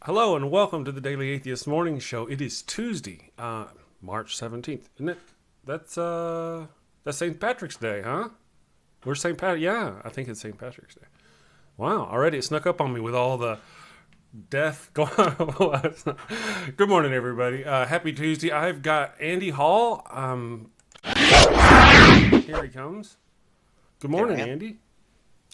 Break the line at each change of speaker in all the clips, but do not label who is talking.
Hello and welcome to the Daily Atheist Morning Show. It is Tuesday, March 17th, isn't it? That's St. Patrick's Day, huh? Where's St. Pat? Yeah, I think it's St. Patrick's Day. Wow, already it snuck up on me with all the death going on. Good morning, everybody. Happy Tuesday. I've got Andy Hall. Here he comes. Good morning, Andy.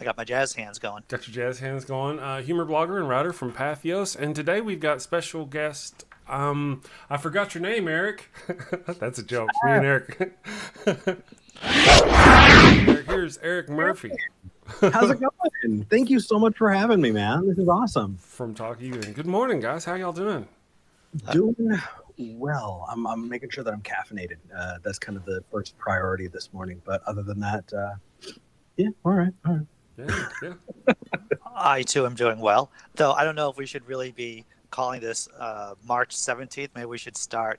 I got my jazz hands going.
Got your jazz hands going. Humor blogger and writer from Patheos. And today we've got special guest. I forgot your name, Eric. That's a joke. Me and Eric. Here's Eric Murphy.
How's it going? Thank you so much for having me, man. This is awesome.
From Talk Heathen. Good morning, guys. How y'all doing?
Doing well. I'm making sure that I'm caffeinated. That's kind of the first priority this morning. But other than that, yeah, all right.
Yeah.
I, too, am doing well. Though I don't know if we should really be calling this March 17th. Maybe we should start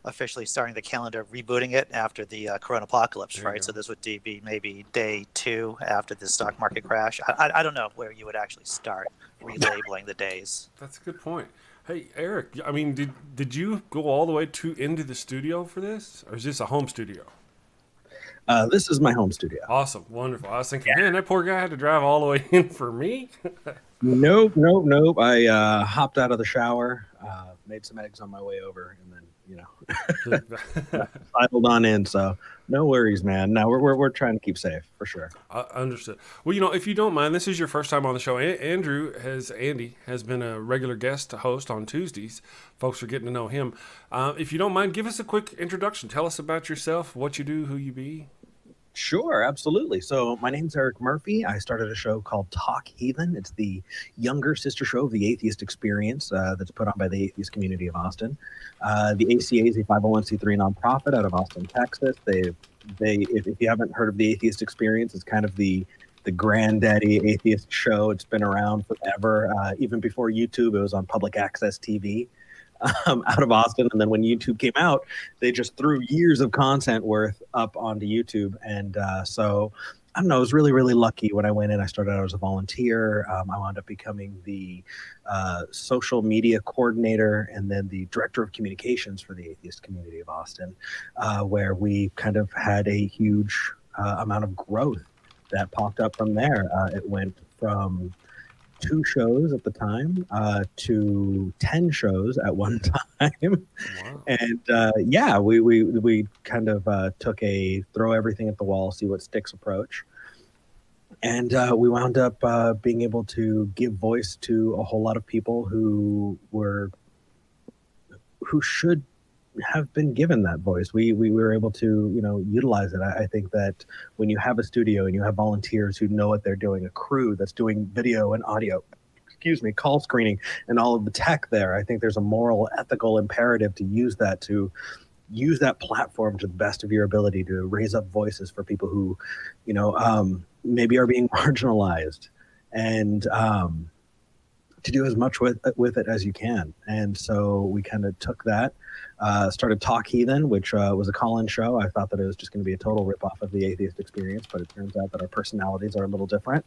officially starting the calendar, rebooting it after the Corona apocalypse, right? So this would be maybe day 2 after the stock market crash. I don't know where you would actually start relabeling the days.
That's a good point. Hey, Eric, I mean, did you go all the way into the studio for this? Or is this a home studio?
This is my home studio.
Awesome. Wonderful. I was thinking, man, that poor guy had to drive all the way in for me.
Nope. I hopped out of the shower, made some eggs on my way over, and then, sidled on in. So no worries, man. No, we're trying to keep safe for sure.
Understood. Well, if you don't mind, this is your first time on the show. Andy has been a regular guest host on Tuesdays. Folks are getting to know him. If you don't mind, give us a quick introduction. Tell us about yourself, what you do, who you be.
Sure, absolutely. So my name's Eric Murphy. I started a show called Talk Heathen. It's the younger sister show of the Atheist Experience that's put on by the Atheist Community of Austin. The ACA is a 501c3 nonprofit out of Austin, Texas. If you haven't heard of the Atheist Experience, it's kind of the granddaddy atheist show. It's been around forever. Even before YouTube, it was on public access TV. Out of Austin, and then when YouTube came out, they just threw years of content worth up onto YouTube, and so I don't know. I was really, really lucky when I went in. I started out as a volunteer. I wound up becoming the social media coordinator and then the director of communications for the Atheist Community of Austin, where we kind of had a huge amount of growth that popped up from there. It went from 2 shows at the time to 10 shows at one time. Wow. And we kind of took a throw everything at the wall, see what sticks approach. And we wound up being able to give voice to a whole lot of people who should have been given that voice. We were able to, utilize it. I think that when you have a studio and you have volunteers who know what they're doing, a crew that's doing video and audio, call screening and all of the tech there, I think there's a moral, ethical imperative to use that platform to the best of your ability to raise up voices for people who, maybe are being marginalized, and to do as much with it as you can. And so we kind of took that, started Talk Heathen, which was a call-in show. I thought that it was just going to be a total ripoff of the Atheist Experience, but it turns out that our personalities are a little different.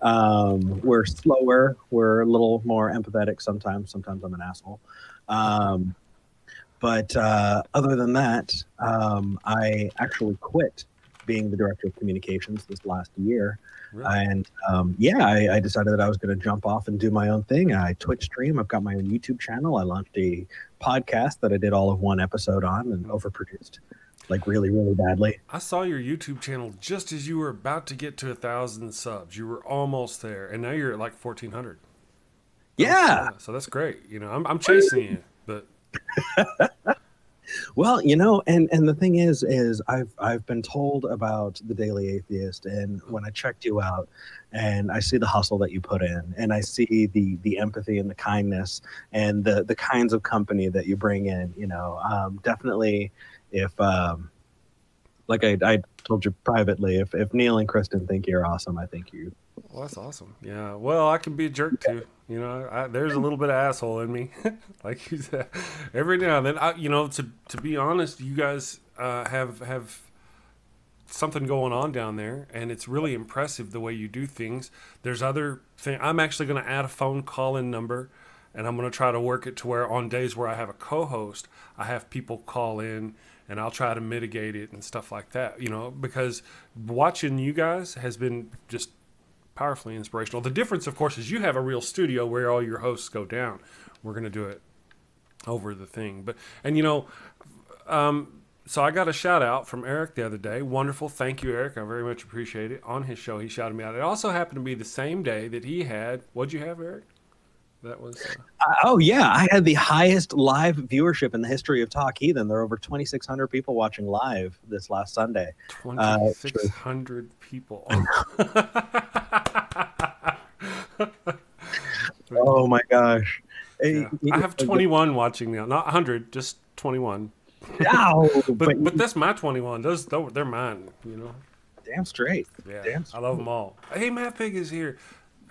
We're slower. We're a little more empathetic sometimes. Sometimes I'm an asshole. But other than that, I actually quit being the director of communications this last year. Really? And I decided that I was going to jump off and do my own thing. I Twitch stream. I've got my own YouTube channel. I launched a podcast that I did all of 1 episode on and overproduced, like really, really badly.
I saw your YouTube channel just as you were about to get to 1,000 subs. You were almost there, and now you're at like 1,400.
Yeah.
So that's great. I'm chasing you, but.
Well, and the thing is I've been told about the Daily Atheist, and when I checked you out and I see the hustle that you put in, and I see the empathy and the kindness and the kinds of company that you bring in, definitely if like I told you privately, if Neil and Kristen think you're awesome, I think you.
Well, that's awesome. Yeah. Well, I can be a jerk too. There's a little bit of asshole in me, like you said. Every now and then, to be honest, you guys have something going on down there, and it's really impressive the way you do things. There's other thing. I'm actually going to add a phone call-in number and I'm going to try to work it to where on days where I have a co-host, I have people call in, and I'll try to mitigate it and stuff like that, you know, because watching you guys has been just powerfully inspirational. The difference, of course, is you have a real studio where all your hosts go down. We're going to do it over the thing. But, and you know, so I got a shout out from Eric the other day. Wonderful. Thank you, Eric. I very much appreciate it. On his show, he shouted me out. It also happened to be the same day that he had, what'd you have, Eric? That was...
oh, yeah. I had the highest live viewership in the history of Talk Heathen. There were over 2,600 people watching live this last Sunday.
2,600 people.
Oh, my gosh.
Yeah. I have 21 watching now. Not 100, just 21.
Ow,
but that's my 21. They're mine, you know.
Damn straight.
Yeah,
damn straight.
I love them all. Hey, Math Pig is here.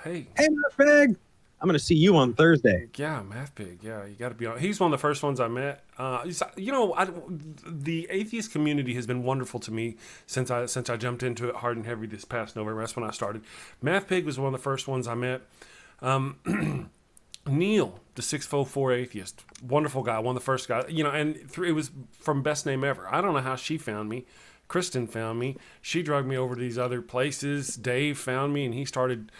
Hey,
Math Pig. I'm going to see you on Thursday.
Yeah, Math Pig. Yeah, you got to be on. He's one of the first ones I met. You know, the atheist community has been wonderful to me since I jumped into it hard and heavy this past November. That's when I started. Math Pig was one of the first ones I met. Neil, the 604 atheist, wonderful guy, one of the first guys, you know, and it was from Best Name Ever. I don't know how she found me. Kristen found me. She drugged me over to these other places. Dave found me, and he started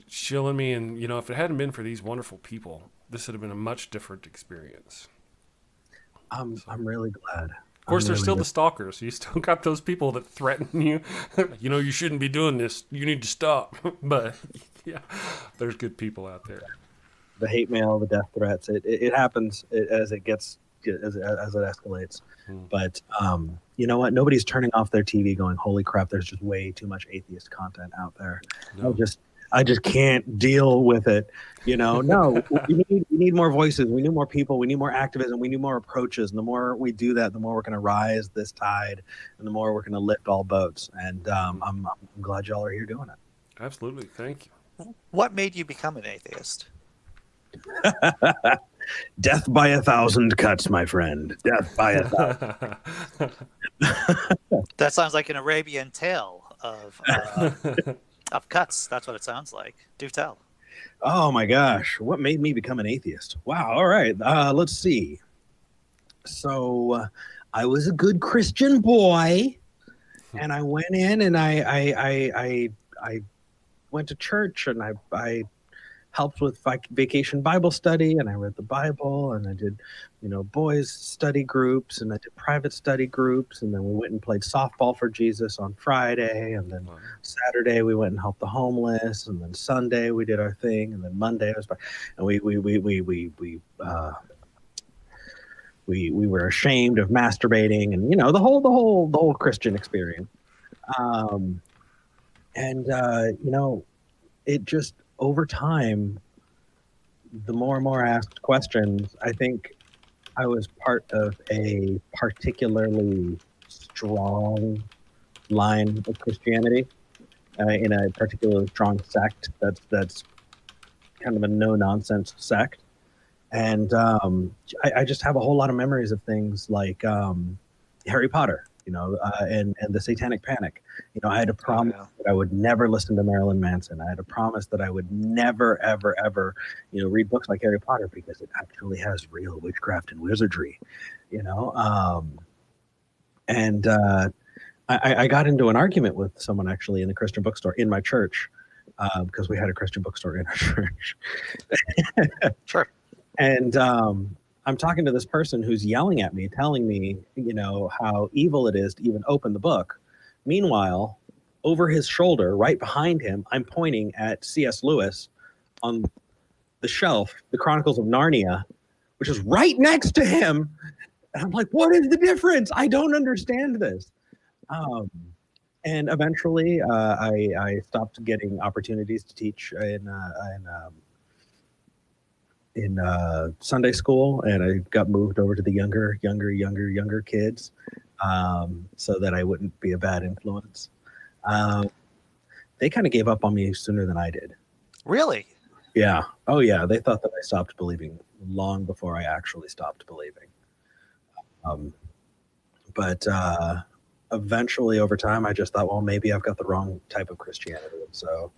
shilling me. And, you know, if it hadn't been for these wonderful people, this would have been a much different experience.
I'm really glad.
Of course, there's still the stalkers. You still got those people that threaten you. You know, you shouldn't be doing this. You need to stop. But, yeah, there's good people out there.
The hate mail, the death threats, it happens as it escalates. But you know what? Nobody's turning off their TV going, holy crap, there's just way too much atheist content out there. No. I just can't deal with it. You know, no, we need more voices. We need more people. We need more activism. We need more approaches. And the more we do that, the more we're going to rise this tide and the more we're going to lift all boats. And I'm glad y'all are here doing it.
Absolutely. Thank you.
What made you become an atheist?
Death by 1,000 cuts, my friend. Death by 1,000.
That sounds like an Arabian tale of cuts. That's what it sounds like. Do tell.
Oh my gosh, what made me become an atheist? Wow. All right, let's see. So I was a good Christian boy, and I went in and I went to church, and I helped with vacation Bible study, and I read the Bible, and I did, you know, boys study groups, and I did private study groups, and then we went and played softball for Jesus on Friday, and then Saturday we went and helped the homeless, and then Sunday we did our thing, and then Monday was, and we were ashamed of masturbating, and you know the whole Christian experience, you know, it just. Over time, the more and more asked questions, I think I was part of a particularly strong line of Christianity, in a particularly strong sect that's kind of a no-nonsense sect. And I just have a whole lot of memories of things like Harry Potter, you know, and the Satanic Panic. You know, I had a promise that I would never listen to Marilyn Manson. I had a promise that I would never, ever, ever, you know, read books like Harry Potter because it actually has real witchcraft and wizardry, you know. I got into an argument with someone actually in the Christian bookstore in my church, because we had a Christian bookstore in our church.
Sure.
And I'm talking to this person who's yelling at me, telling me, you know, how evil it is to even open the book. Meanwhile, over his shoulder, right behind him, I'm pointing at C.S. Lewis on the shelf, The Chronicles of Narnia, which is right next to him. And I'm like, what is the difference? I don't understand this. And eventually, I stopped getting opportunities to teach in Sunday school, and I got moved over to the younger kids, so that I wouldn't be a bad influence. They kind of gave up on me sooner than I did.
Really?
Yeah. Oh yeah. They thought that I stopped believing long before I actually stopped believing. But eventually over time, I just thought, well, maybe I've got the wrong type of Christianity. So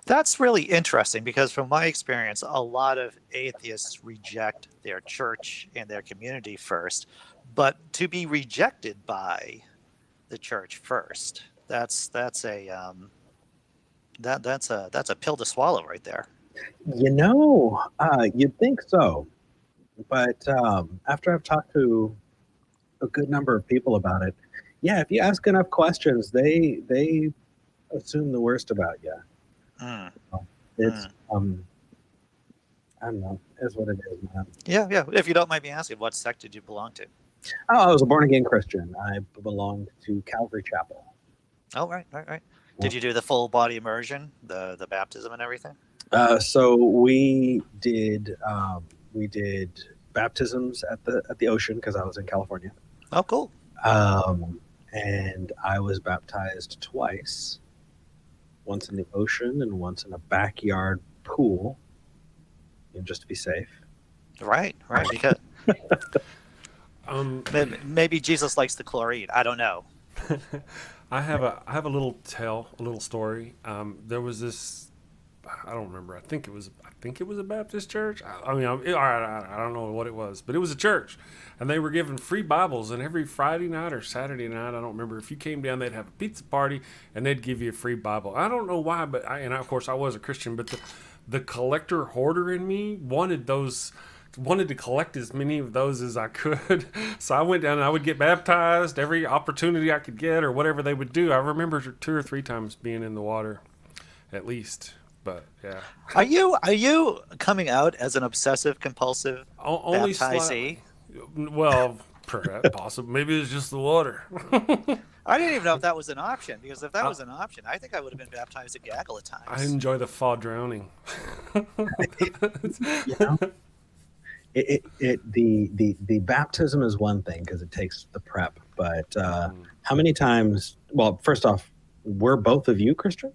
That's really interesting because from my experience, a lot of atheists reject their church and their community first, but to be rejected by the church first, that's a pill to swallow right there.
You'd think so, but after I've talked to a good number of people about it, yeah, if you ask enough questions, they assume the worst about you.
Mm.
It's I don't know, it's what it is, man.
Yeah. If you don't mind me asking, what sect did you belong to?
Oh, I was a born again Christian. I belonged to Calvary Chapel.
Oh, right. Did you do the full body immersion, the baptism and everything?
So we did baptisms at the ocean because I was in California.
Oh, cool.
And I was baptized twice, once in the ocean and once in a backyard pool, just to be safe.
Right. Because maybe Jesus likes the chlorine. I don't know.
I have a little story. There was this, I don't remember. I think it was a Baptist church. I don't know what it was, but it was a church, and they were giving free Bibles. And every Friday night or Saturday night, I don't remember, if you came down, they'd have a pizza party, and they'd give you a free Bible. I don't know why, but of course I was a Christian, but the collector hoarder in me wanted to collect as many of those as I could. So I went down and I would get baptized every opportunity I could get, or whatever they would do. I remember 2 or 3 times being in the water, at least. But yeah.
Are you coming out as an obsessive compulsive
Only
baptizee?
Well, perhaps, possibly. Maybe it's just the water.
I didn't even know if that was an option, because if that was an option, I think I would have been baptized a gaggle of times.
I enjoy the fall drowning.
The baptism is one thing because it takes the prep, but how many times? Well, first off, were both of you Christian?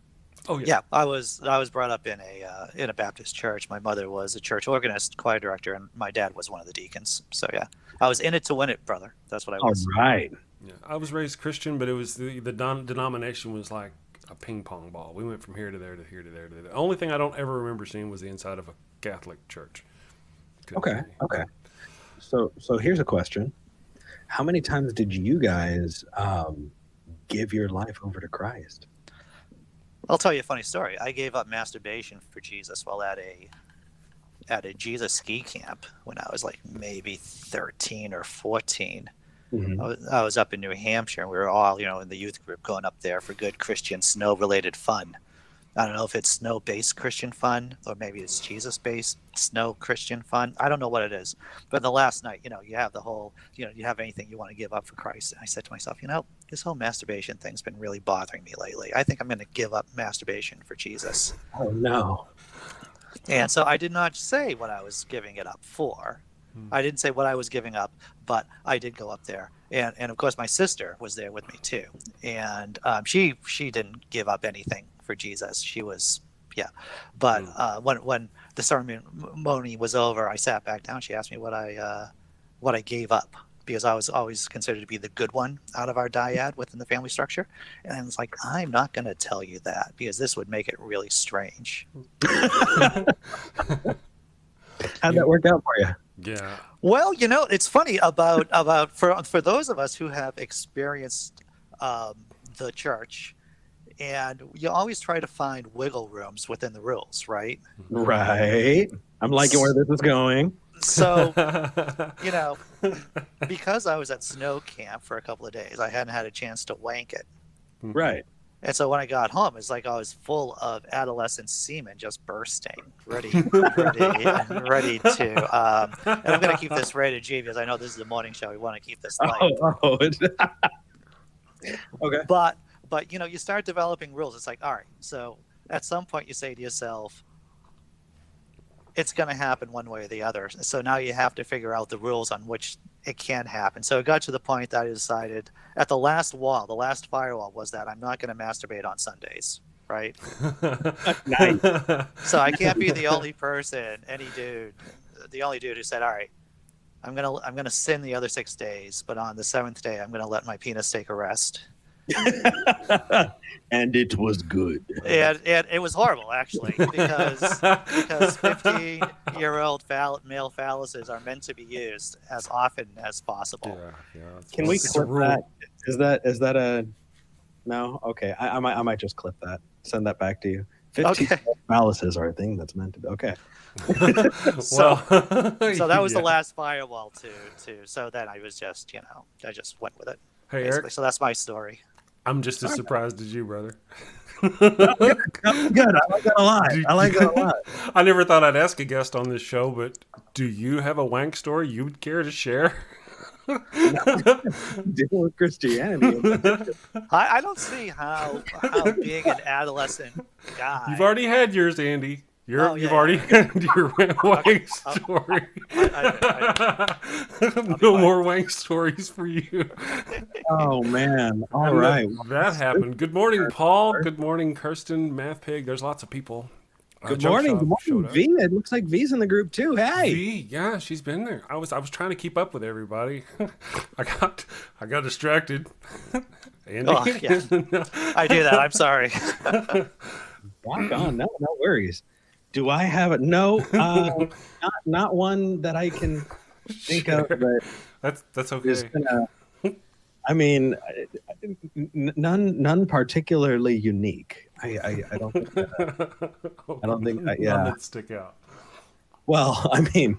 Oh yeah.
Yeah, I was brought up in a Baptist church. My mother was a church organist, choir director, and my dad was one of the deacons. So yeah, I was in it to win it, brother. That's what I was.
All right.
Yeah, I was raised Christian, but it was the denomination was like a ping pong ball. We went from here to there to here to there to there. The only thing I don't ever remember seeing was the inside of a Catholic church.
Okay. So here's a question: how many times did you guys give your life over to Christ?
I'll tell you a funny story. I gave up masturbation for Jesus while at a Jesus ski camp when I was like maybe 13 or 14. Mm-hmm. I was up in New Hampshire, and we were all, in the youth group going up there for good Christian snow-related fun. I don't know if it's snow-based Christian fun or maybe it's Jesus-based snow Christian fun. I don't know what it is. But the last night, you have the whole, you have anything you want to give up for Christ. And I said to myself, this whole masturbation thing's been really bothering me lately. I think I'm going to give up masturbation for Jesus.
Oh, no.
And so I did not say what I was giving it up for. I didn't say what I was giving up, but I did go up there. And of course, my sister was there with me, too. And she didn't give up anything for Jesus. She was, yeah. But when the ceremony was over, I sat back down. She asked me what I gave up, because I was always considered to be the good one out of our dyad within the family structure. And I was like, I'm not going to tell you that, because this would make it really strange.
How'd that work out for you?
Yeah.
Well, it's funny about for those of us who have experienced the church, and you always try to find wiggle rooms within the rules, right?
Right. I'm liking where this is going.
So, because I was at snow camp for a couple of days, I hadn't had a chance to wank it.
Right.
And so when I got home, it's like I was full of adolescent semen just bursting, ready to. And I'm going to keep this rated G because I know this is a morning show. We want to keep this light.
Okay.
But you start developing rules. It's like, all right. So at some point you say to yourself, it's going to happen one way or the other. So now you have to figure out the rules on which it can happen. So it got to the point that I decided at the last firewall was that I'm not going to masturbate on Sundays, right?
Nice.
So I can't be the only person, the only dude who said, all right, I'm gonna sin the other 6 days, but on the 7th day I'm gonna let my penis take a rest.
And it was good.
And it was horrible, actually, because 15-year-old male phalluses are meant to be used as often as possible.
Yeah.
Can we
It's a
clip
rule.
that? Is that a no? Okay, I might just clip that. Send that back to you. 15 phalluses are a thing that's meant to be okay.
So that was the last firewall too. So then I was just, I just went with it.
Hey,
basically.
Eric.
So that's my story.
I'm just as surprised as you, brother.
Good. I like that a lot.
I never thought I'd ask a guest on this show, but do you have a wank story you would care to share?
Deal with Christianity.
I don't see how being an adolescent guy.
You've already had yours, Andy. You've already had your wank story. No more wank stories for you.
Oh man! All right,
that happened. Good morning, Paul. Good morning, Kirsten, Math Pig. There's lots of people.
Good morning, V. It looks like V's in the group too. Hey,
V, yeah, she's been there. I was trying to keep up with everybody. I got distracted. Andy?
Oh, yeah. I do that. I'm sorry.
Walk on. No worries. Do I have it? No, not one that I can think of. But
that's okay.
I mean, none particularly unique. I don't think. I don't think. Yeah,
none that stick out.
Well, I mean,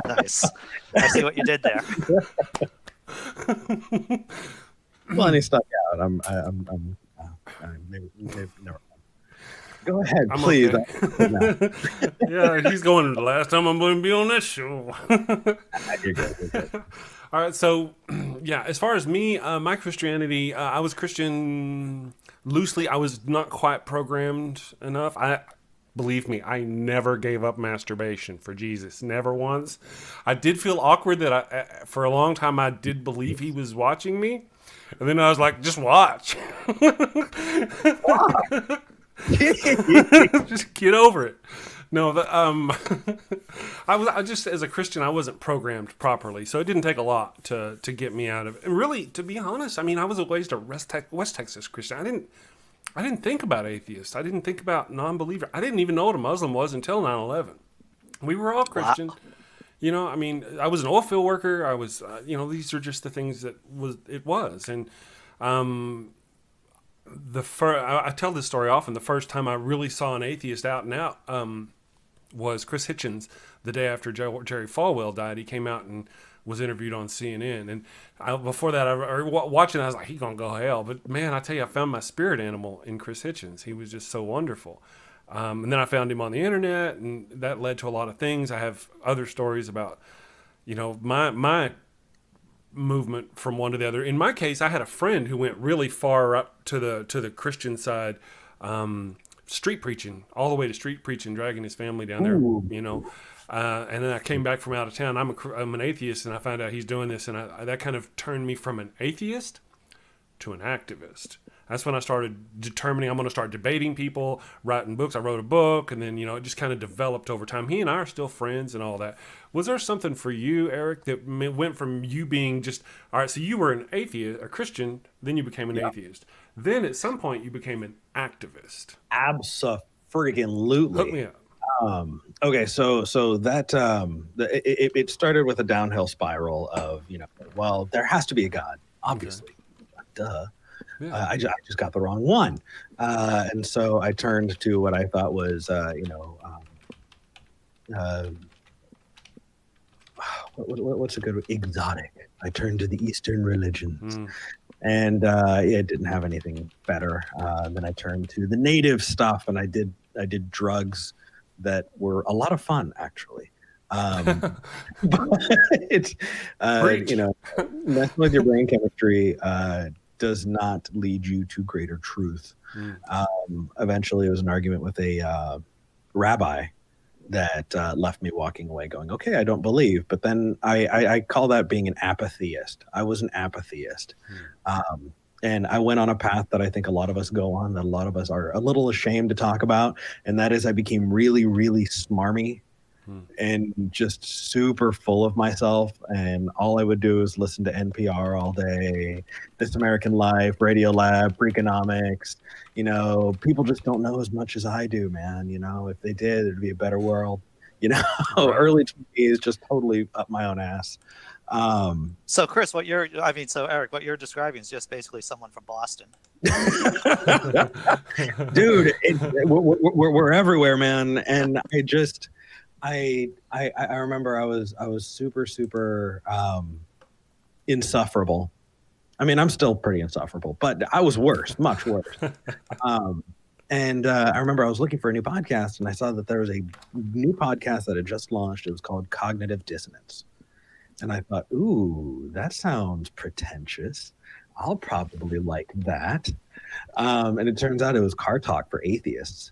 nice. I see what you did there.
Plenty stuck out. I'm maybe never. Go ahead, please.
Okay. Yeah, he's going. The last time I'm going to be on this show.
You're good.
All right, so yeah, as far as me, my Christianity, I was Christian loosely. I was not quite programmed enough. Believe me, I never gave up masturbation for Jesus, never once. I did feel awkward that for a long time I did believe he was watching me, and then I was like, just watch. Just get over it. No, I just as a Christian, I wasn't programmed properly, so it didn't take a lot to get me out of it. And really, to be honest, I mean, I was raised a West Texas Christian. I didn't think about atheists. I didn't think about non-believer. I didn't even know what a Muslim was until 9/11. We were all Christian. Wow. I mean, I was an oil field worker. I was, these are just the things that it was. And I tell this story often. The first time I really saw an atheist out and out was Chris Hitchens. The day after Jerry Falwell died, he came out and was interviewed on CNN. And before that, watching it, I was like, he's going to go to hell. But man, I tell you, I found my spirit animal in Chris Hitchens. He was just so wonderful. And then I found him on the internet, and that led to a lot of things. I have other stories about, my movement from one to the other. In my case, I had a friend who went really far up to the Christian side, street preaching, all the way to street preaching, dragging his family down there.
Ooh.
And then I came back from out of town. I'm an atheist, and I found out he's doing this, and that kind of turned me from an atheist to an activist. That's when I started determining I'm going to start debating people, writing books. I wrote a book, and then, it just kind of developed over time. He and I are still friends and all that. Was there something for you, Eric, that went from you being just, all right, so you were an atheist, a Christian, then you became an atheist. Then at some point you became an activist.
Abso-freaking-lutely.
Hook me up.
Okay, so that it started with a downhill spiral of, well, there has to be a God, obviously. Okay. Duh. Yeah. I just got the wrong one. And so I turned to what I thought was, what's a good exotic? I turned to the Eastern religions. And it didn't have anything better. Then I turned to the native stuff, and I did drugs that were a lot of fun, actually. But it's messing with your brain chemistry does not lead you to greater truth. Eventually, it was an argument with a rabbi that left me walking away going, okay, I don't believe. But then I call that being an apatheist. I was an apatheist. And I went on a path that I think a lot of us go on, that a lot of us are a little ashamed to talk about. And that is I became really, really smarmy and just super full of myself. And all I would do is listen to NPR all day, This American Life, Radio Lab, Freakonomics. You know, people just don't know as much as I do, man. You know, if they did, it'd be a better world. You know, early 20s, just totally up my own ass.
So Chris, so Eric, what you're describing is just basically someone from Boston.
Dude, we're everywhere, man. And I remember I was super insufferable. I mean, I'm still pretty insufferable, but I was worse, much worse. And I remember I was looking for a new podcast, and I saw that there was a new podcast that had just launched. It was called Cognitive Dissonance. And I thought, ooh, that sounds pretentious. I'll probably like that. And it turns out it was car talk for atheists.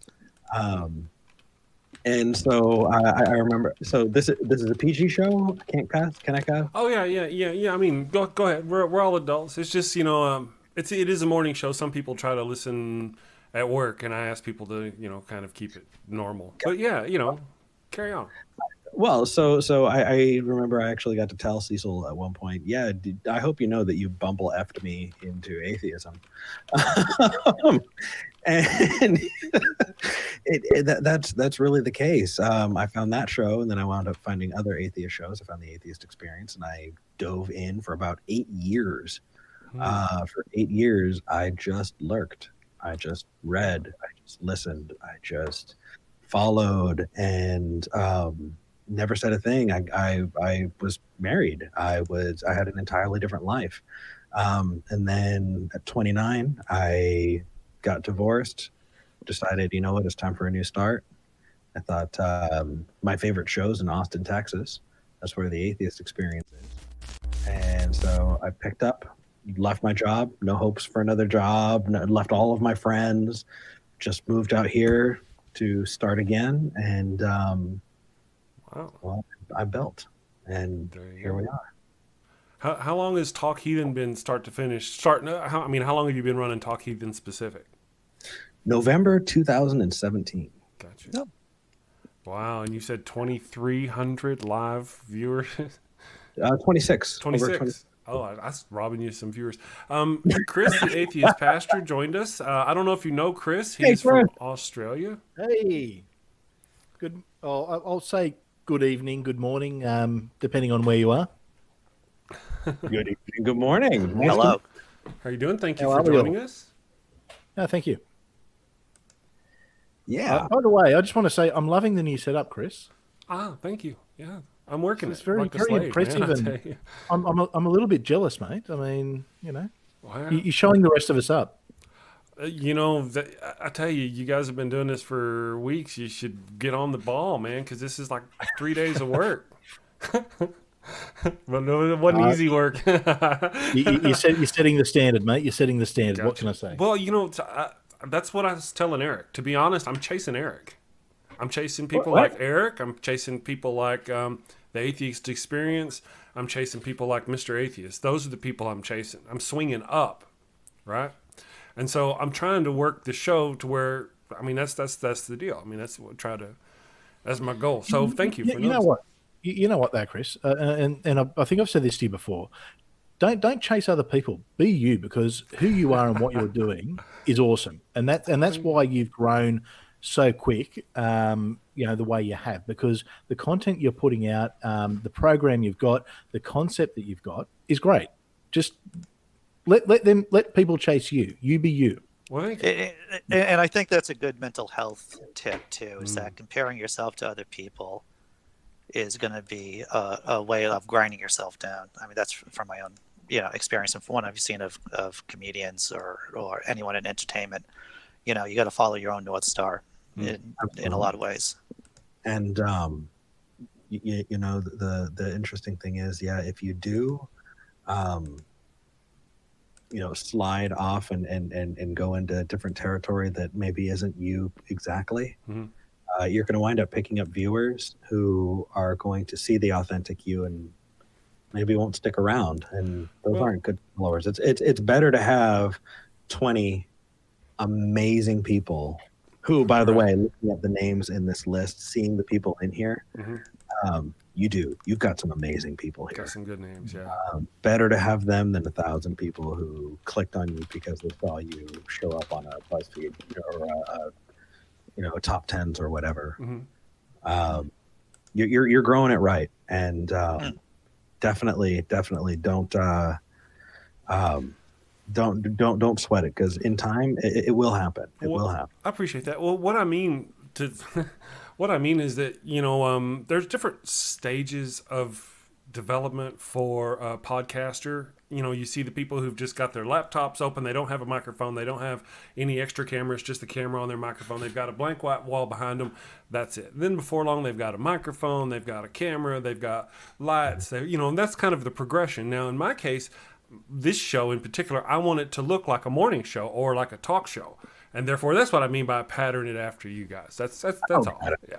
And so I remember. So this is a PG show. I can't cuss. Can I cuss?
Oh yeah. I mean, go ahead. We're all adults. It's just it is a morning show. Some people try to listen at work, and I ask people to kind of keep it normal. But yeah, carry on.
Well, so I remember I actually got to tell Cecil at one point, yeah, I hope you know that you bumble effed me into atheism. And that's really the case. I found that show, and then I wound up finding other atheist shows. I found the Atheist Experience, and I dove in for about 8 years. For 8 years, I just lurked. I just read. I just listened. I just followed, and never said a thing. I was married. I had an entirely different life. And then at 29, I got divorced, decided, you know what, it's time for a new start. I thought my favorite show's in Austin, Texas. That's where the Atheist Experience is. And so I picked up, left my job, no hopes for another job, left all of my friends, just moved out here to start again. And well, I built, and here we are.
How long has Talk Heathen been start to finish? How long have you been running Talk Heathen specific?
November 2017.
Gotcha. Yep. Wow, and you said 2,300 live viewers?
26.
26. Oh, I was robbing you some viewers. Chris, the atheist pastor, joined us. I don't know if you know Chris. He's from Australia.
Hey. Good. I'll say good evening, good morning, depending on where you are.
Good evening, good morning.
Hello.
How are you doing? Thank you for joining us.
No, thank you.
Yeah.
By the way, I just want to say I'm loving the new setup, Chris.
Thank you. Yeah, I'm working.
It's very impressive, and I'm a little bit jealous, mate. I mean, wow. You're showing the rest of us up.
I tell you, you guys have been doing this for weeks. You should get on the ball, man, because this is like 3 days of work. But no, it wasn't easy work.
You're setting the standard, mate. You're setting the standard. Gotcha. What can I say?
Well, that's what I was telling Eric. To be honest, I'm chasing Eric. I'm chasing people like Eric. I'm chasing people like the Atheist Experience. I'm chasing people like Mr. Atheist. Those are the people I'm chasing. I'm swinging up, right? And so I'm trying to work the show to where, I mean, that's the deal. I mean, that's my goal. So thank you for
you know what, you know what, though, Chris, and I think I've said this to you before. Don't chase other people. Be you, because who you are and what you're doing is awesome, and that's why you've grown so quick. The way you have, because the content you're putting out, the program you've got, the concept that you've got is great. Just let people chase you. You be you.
And I think that's a good mental health tip too. Is that comparing yourself to other people is going to be a way of grinding yourself down. I mean, that's from my own experience and from what I've seen of comedians or anyone in entertainment. You got to follow your own North Star in a lot of ways. And
the interesting thing is, if you do. Slide off and go into different territory that maybe isn't you exactly, you're going to wind up picking up viewers who are going to see the authentic you and maybe won't stick around. And those aren't good followers. It's better to have 20 amazing people who, by the way, looking at the names in this list, seeing the people in here, you've got some amazing people here.
Got some good names, yeah.
Better to have them than 1,000 people who clicked on you because they saw you show up on a BuzzFeed or a top tens or whatever. You're growing it right, and definitely don't sweat it, because in time it will happen. It will happen.
I appreciate that. Well, what I mean is that there's different stages of development for a podcaster. You see the people who've just got their laptops open. They don't have a microphone. They don't have any extra cameras, just the camera on their microphone. They've got a blank white wall behind them. That's it. Then before long, they've got a microphone. They've got a camera. They've got lights. And that's kind of the progression. Now, in my case, this show in particular, I want it to look like a morning show or like a talk show. And therefore, that's what I mean by pattern it after you guys. That's all. Yeah.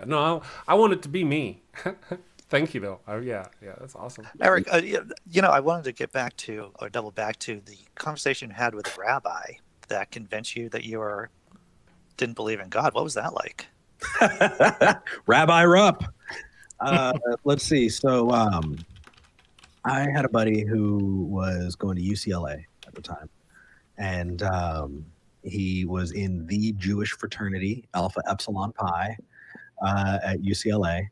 No, I want it to be me. Thank you, though. Yeah, that's awesome.
Eric, I wanted to get back to, or double back to, the conversation you had with a rabbi that convinced you that you didn't believe in God. What was that like?
Rabbi Rupp. Let's see. So I had a buddy who was going to UCLA at the time, and he was in the Jewish fraternity, Alpha Epsilon Pi, at UCLA.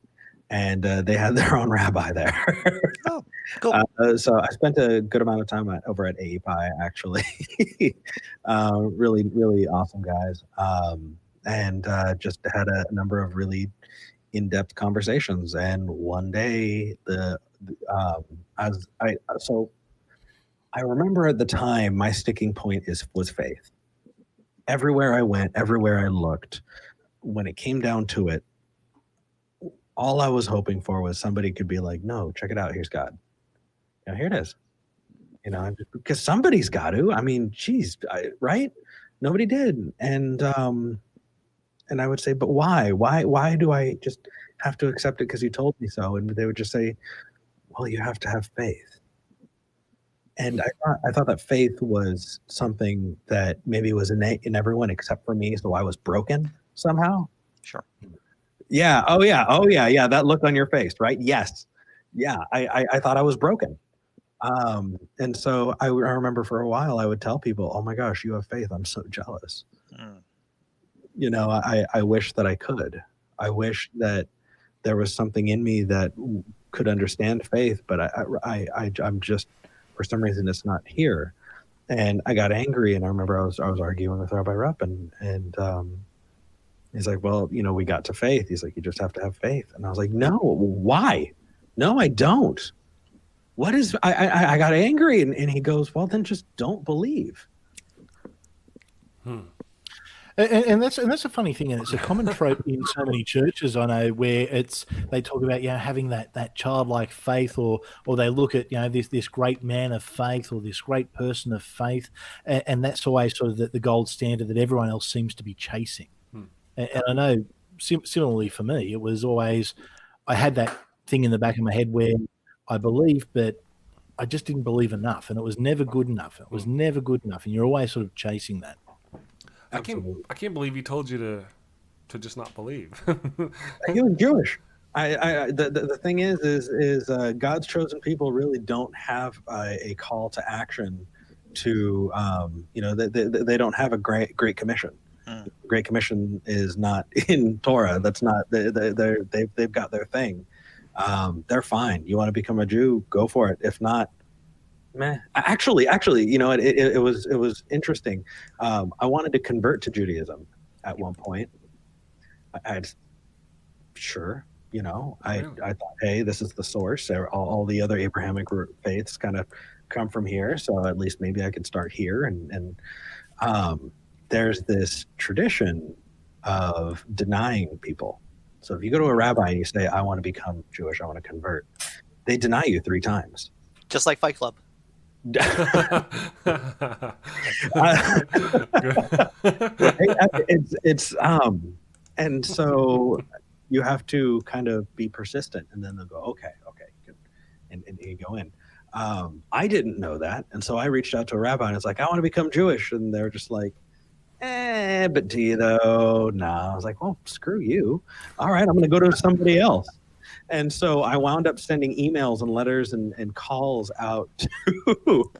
And they had their own rabbi there.
Oh, cool.
So I spent a good amount of time over at AEPI, actually. Really, really awesome guys. And just had a number of really in-depth conversations. And one day, I remember at the time, my sticking point was faith. Everywhere I went, everywhere I looked, when it came down to it, all I was hoping for was somebody could be like, no, check it out. Here's God. Here it is. Because somebody's got to. I mean, geez, right? Nobody did. And I would say, but why? Why do I just have to accept it because you told me so? And they would just say, well, you have to have faith. And I thought that faith was something that maybe was innate in everyone except for me, so I was broken somehow.
Sure.
Yeah. Oh yeah. Yeah. That look on your face, right? Yes. Yeah. I thought I was broken. And so I remember for a while I would tell people, oh my gosh, you have faith. I'm so jealous. I wish that I could. I wish that there was something in me that could understand faith, but I'm just, for some reason, it's not here. And I got angry, and I remember I was arguing with Rabbi Rupp, and he's like, well, we got to faith. He's like, you just have to have faith. And I was like, no, why? No, I don't. What is, I got angry. And he goes, well, then just don't believe.
And that's a funny thing, and it's a common trope in so many churches I know, where they talk about having that childlike faith, or they look at this great man of faith or this great person of faith, and that's always sort of the gold standard that everyone else seems to be chasing. And I know similarly for me, it was always, I had that thing in the back of my head where I believed, but I just didn't believe enough, and it was never good enough. It was never good enough, and you're always sort of chasing that.
I can't believe he told you to just not believe.
He was Jewish. The thing is God's chosen people really don't have a call to action to they don't have a great commission. Great Commission is not in Torah. That's not they've got their thing. They're fine. You want to become a Jew, go for it. If not, meh. Actually, it was interesting. I wanted to convert to Judaism at one point. I thought, hey, this is the source. All the other Abrahamic faiths kind of come from here, so at least maybe I could start here. And there's this tradition of denying people. So if you go to a rabbi and you say, I want to become Jewish, I want to convert, they deny you 3 times.
Just like Fight Club.
And so you have to kind of be persistent, and then they'll go, okay, and you go in. I didn't know that, and so I reached out to a rabbi and it's like, I want to become Jewish, and they're just like, But do you though? No. I was like, well, screw you. All right, I'm going to go to somebody else. And so I wound up sending emails and letters and calls out to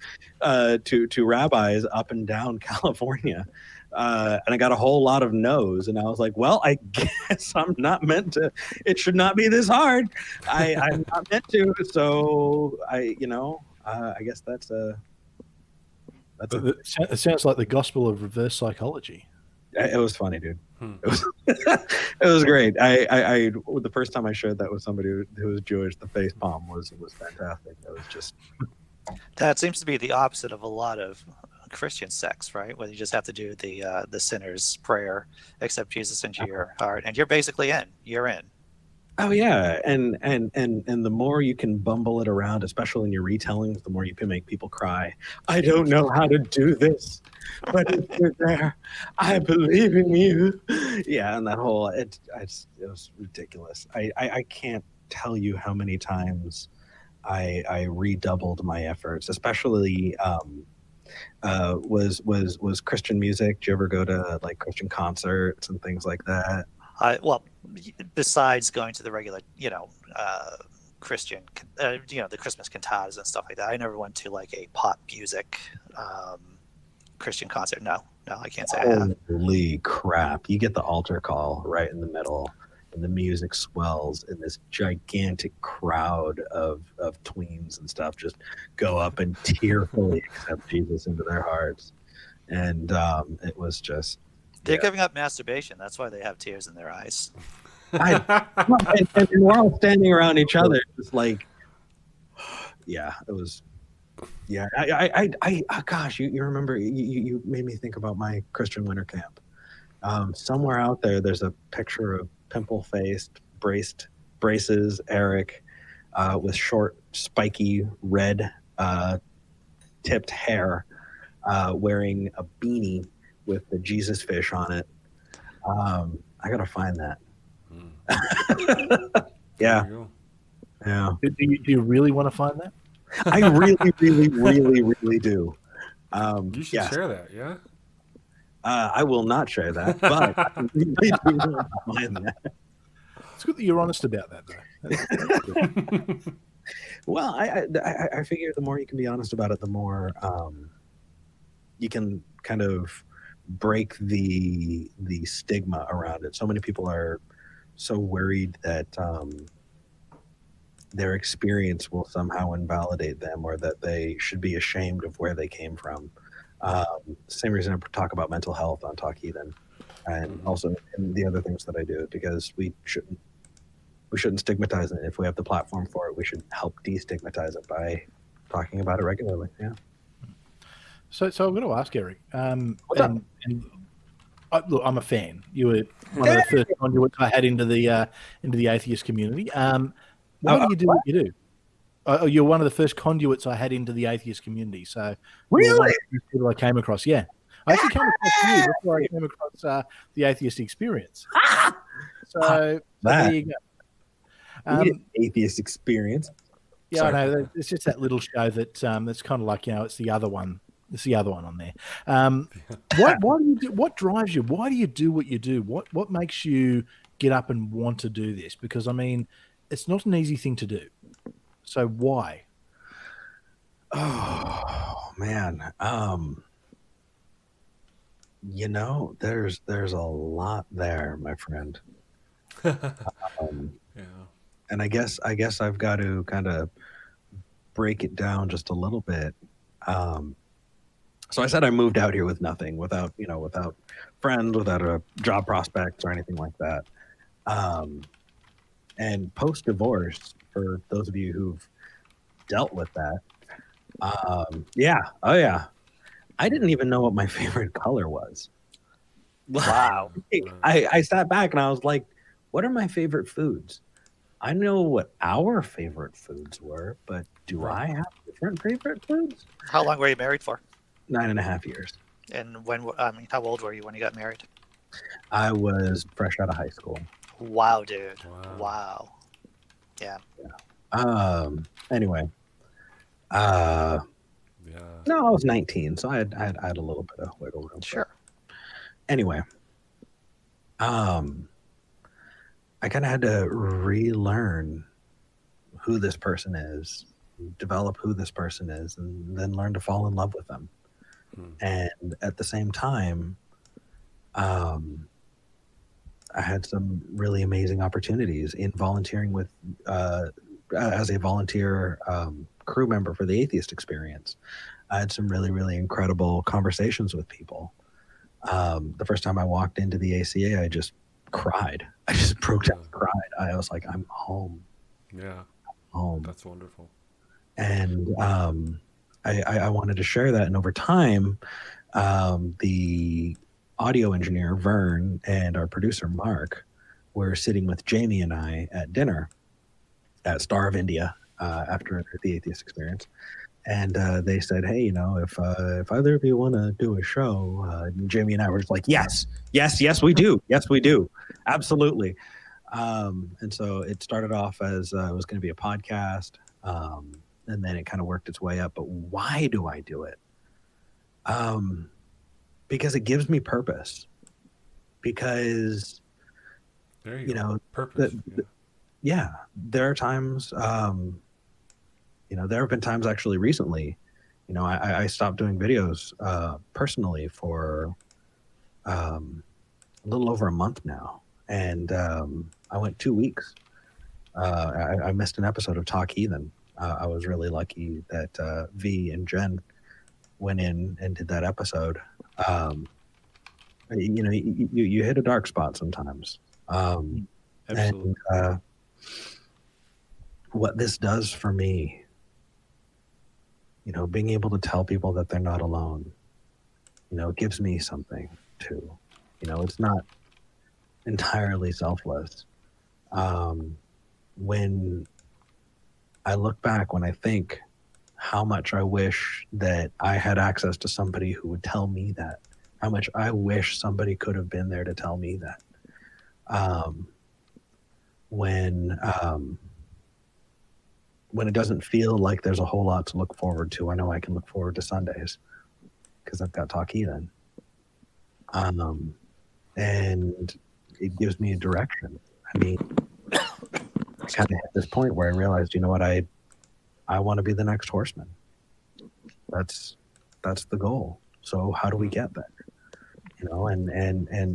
rabbis up and down California. And I got a whole lot of no's. And I was like, well, I guess I'm not meant to. It should not be this hard. I'm not meant to. So I guess that's a.
It sounds like the gospel of reverse psychology.
It was funny, dude. It was, it was great. I the first time I shared that with somebody who was Jewish, the face palm was fantastic. It was just.
That seems to be the opposite of a lot of Christian sects, right? Where you just have to do the sinner's prayer, accept Jesus into your heart, and you're basically in. You're in.
Oh yeah, and the more you can bumble it around, especially in your retellings, the more you can make people cry. I don't know how to do this, but if you're there, I believe in you. Yeah, and that whole it was ridiculous. I can't tell you how many times I redoubled my efforts, especially was Christian music. Do you ever go to like Christian concerts and things like that?
Well, besides going to the regular, Christian, the Christmas cantatas and stuff like that, I never went to like a pop music Christian concert. No, I can't say I have.
Holy crap. You get the altar call right in the middle, and the music swells, and this gigantic crowd of tweens and stuff just go up and tearfully accept Jesus into their hearts. And it was just...
They're giving up masturbation. That's why they have tears in their eyes.
And we're all standing around each other, just like, yeah, it was, yeah. Gosh, you remember? You made me think about my Christian winter camp. Somewhere out there's a picture of pimple-faced, braces Eric, with short, spiky, red, tipped hair, wearing a beanie with the Jesus fish on it. I gotta find that. Yeah.
Do you really want to find that?
I really do.
You should share that, yeah?
I will not share that, but I really do want to find that.
It's good that you're honest about that, though.
Well, I figure the more you can be honest about it, the more you can kind of break the stigma around it. So many people are so worried that their experience will somehow invalidate them, or that they should be ashamed of where they came from. Same reason I talk about mental health on Talk Heathen, and also in the other things that I do, because we shouldn't stigmatize it. If we have the platform for it, we should help destigmatize it by talking about it regularly. Yeah.
So I'm going to ask Eric. Look, I'm a fan. You were one of the first conduits I had into the atheist community. Why do you do what you do? You're one of the first conduits I had into the atheist community. So
really,
people I came across. Yeah, I actually came across you before I came across the Atheist Experience. So there you go.
Atheist Experience.
Yeah, I know. It's just that little show that's kind of like, it's the other one. It's the other one on there. Why do you do? What drives you? Why do you do what you do? What makes you get up and want to do this? Because I mean, it's not an easy thing to do. So why?
Oh man, there's a lot there, my friend.
Yeah.
And I guess I've got to kind of break it down just a little bit. So I said I moved out here with nothing, without friends, without a job prospects or anything like that. And post-divorce, for those of you who've dealt with that, I didn't even know what my favorite color was.
Wow.
I sat back and I was like, what are my favorite foods? I know what our favorite foods were, but do I have different favorite foods?
How long were you married for?
9.5 years.
And how old were you when you got married?
I was fresh out of high school.
Wow, dude. Wow. Yeah.
Anyway. No, I was 19, so I had a little bit of wiggle room.
Sure.
Anyway, I kind of had to relearn who this person is, develop who this person is, and then learn to fall in love with them. And at the same time, I had some really amazing opportunities in volunteering with, as a volunteer crew member for the Atheist Experience. I had some really, really incredible conversations with people. The first time I walked into the ACA, I just cried. I just broke down and cried. I was like, I'm home.
Yeah.
I'm home.
That's wonderful.
And I wanted to share that. And over time, the audio engineer, Vern, and our producer, Mark, were sitting with Jamie and I at dinner at Star of India after the Atheist Experience. And they said, hey, you know, if either of you want to do a show, Jamie and I were just like, yes, we do. Yes, we do. Absolutely. And so it started off as it was going to be a podcast. And then it kind of worked its way up. But why do I do it? Because it gives me purpose. Because,
There you
you
go.
know,
Purpose.
yeah, there are times, you know, there have been times actually recently, you know, I stopped doing videos personally for a little over a month now. And I went 2 weeks. I missed an episode of Talk Heathen. I was really lucky that V and Jen went in and did that episode. You know, you hit a dark spot sometimes.
Absolutely.
And what this does for me, you know, being able to tell people that they're not alone, you know, it gives me something too. You know, it's not entirely selfless. When I look back, when I think how much I wish that I had access to somebody who would tell me that, how much I wish somebody could have been there to tell me that. When it doesn't feel like there's a whole lot to look forward to, I know I can look forward to Sundays because I've got Talk Heathen. And it gives me a direction. I mean, I kind of hit this point where I realized, you know what, I want to be the next horseman. That's the goal. So how do we get there? You know, and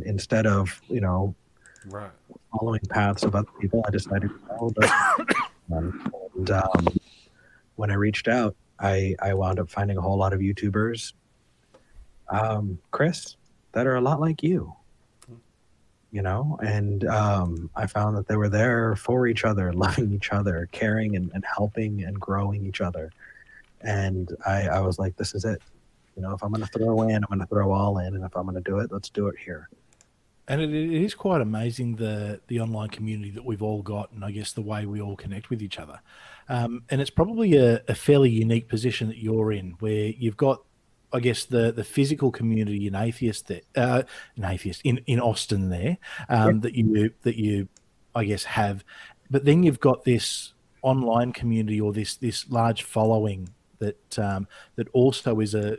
instead of, you know,
Right.
following paths of other people, I decided to follow and when I reached out, I wound up finding a whole lot of YouTubers, Chris, that are a lot like you. You know, and I found that they were there for each other, loving each other, caring and helping and growing each other. And I was like, this is it. You know, if I'm going to throw in, I'm going to throw all in. And if I'm going to do it, let's do it here.
And it is quite amazing the online community that we've all got, and I guess the way we all connect with each other. And it's probably a fairly unique position that you're in, where you've got, I guess, the physical community in in Austin there, that you I guess have, but then you've got this online community or this large following that also is a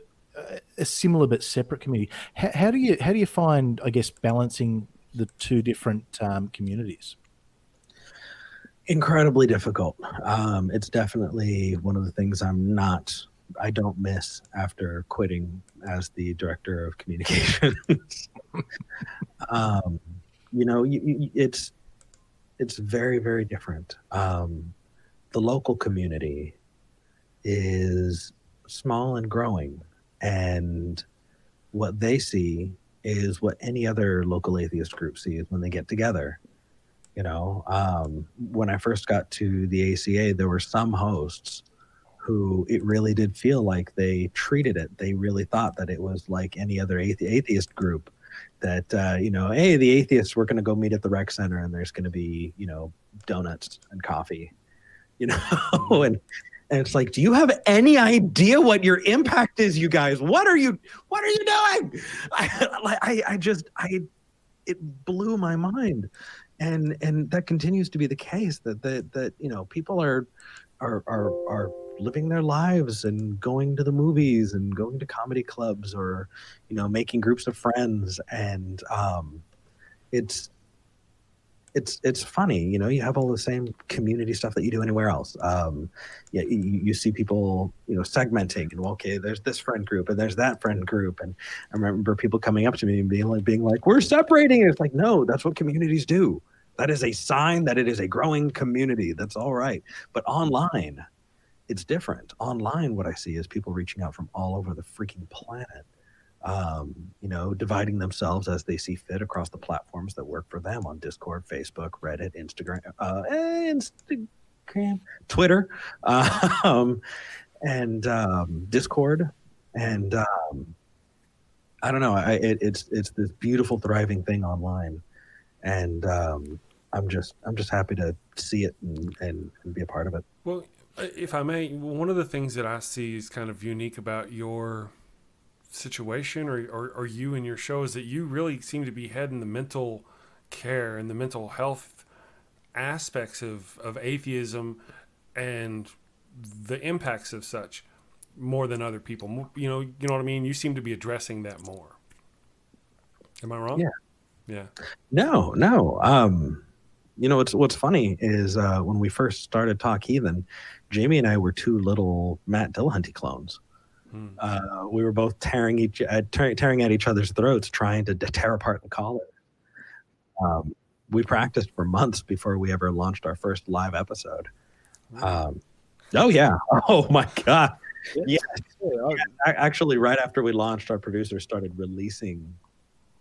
similar but separate community. How do you find, I guess, balancing the two different communities?
Incredibly difficult. It's definitely one of the things I don't miss after quitting as the director of communications. You know, it's very, very different. The local community is small and growing, and what they see is what any other local atheist group sees when they get together. You know, when I first got to the ACA, there were some hosts who it really did feel like they treated it. They really thought that it was like any other atheist group, that, you know, hey, the atheists, we're going to go meet at the rec center and there's going to be, you know, donuts and coffee, you know, and it's like, do you have any idea what your impact is, you guys? What are you doing? It blew my mind. And that continues to be the case, that you know, people are living their lives and going to the movies and going to comedy clubs, or making groups of friends. And it's funny, you have all the same community stuff that you do anywhere else. Yeah, you see people, segmenting, and okay, there's this friend group and there's that friend group. And I remember people coming up to me and being like, we're separating. It's like, no, that's what communities do. That is a sign that it is a growing community. That's all right. But online, it's different. Online, what I see is people reaching out from all over the freaking planet. Dividing themselves as they see fit across the platforms that work for them on Discord, Facebook, Reddit, Instagram, Twitter, and Discord. And I don't know. It's this beautiful, thriving thing online, and I'm just happy to see it and be a part of it.
Well, if I may, one of the things that I see is kind of unique about your situation or you and your show is that you really seem to be heading the mental care and the mental health aspects of atheism and the impacts of such more than other people. You know what I mean? You seem to be addressing that more. Am I wrong? Yeah. No.
What's funny is when we first started Talk Heathen, Jamie and I were two little Matt Dillahunty clones. We were both tearing at each other's throats, trying to tear apart the collar. We practiced for months before we ever launched our first live episode. Oh yeah! Oh my God! Yeah. Actually, right after we launched, our producer started releasing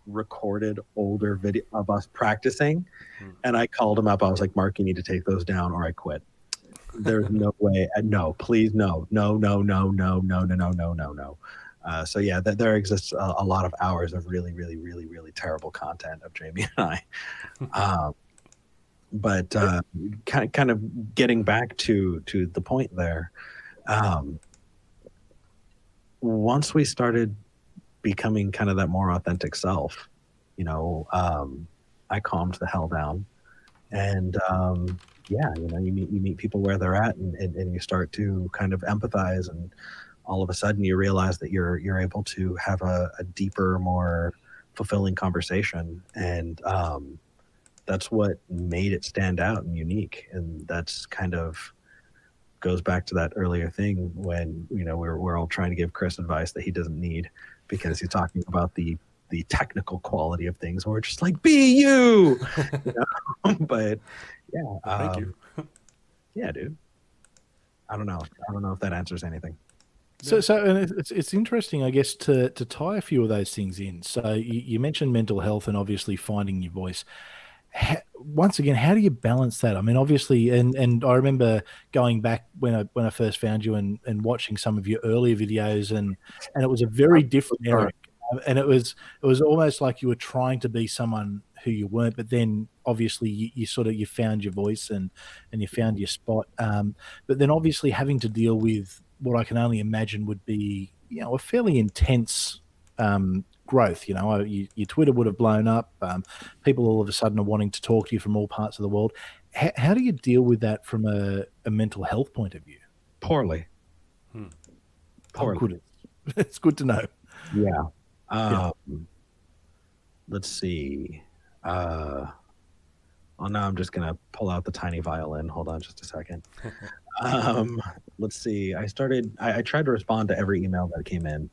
recorded older video of us practicing, and I called him up. I was like, "Mark, you need to take those down, or I quit." There's no way. No, please, no. So yeah, there exists a lot of hours of really, really, really, really terrible content of Jamie and I. But kind of getting back to the point there, once we started becoming kind of that more authentic self, I calmed the hell down, and you meet people where they're at, and you start to kind of empathize, and all of a sudden you realize that you're able to have a deeper, more fulfilling conversation, and that's what made it stand out and unique. And that's kind of goes back to that earlier thing when we're all trying to give Chris advice that he doesn't need because he's talking about the technical quality of things. We're just like, be you, but yeah.
Thank you.
Yeah, dude. I don't know if that answers anything.
So and it's interesting, I guess, to tie a few of those things in. So you mentioned mental health and obviously finding your voice. Once again, how do you balance that? I mean, obviously, and I remember going back when I first found you and watching some of your earlier videos, and it was a very different Eric. And it was almost like you were trying to be someone who you weren't, but then obviously you found your voice and you found your spot. But then obviously having to deal with what I can only imagine would be, a fairly intense growth. Your Twitter would have blown up. People all of a sudden are wanting to talk to you from all parts of the world. How do you deal with that from a mental health point of view?
Poorly.
Poorly. Oh, good. It's good to know.
Yeah. Let's see. Now I'm just gonna pull out the tiny violin. Hold on just a second. Let's see. I tried to respond to every email that came in,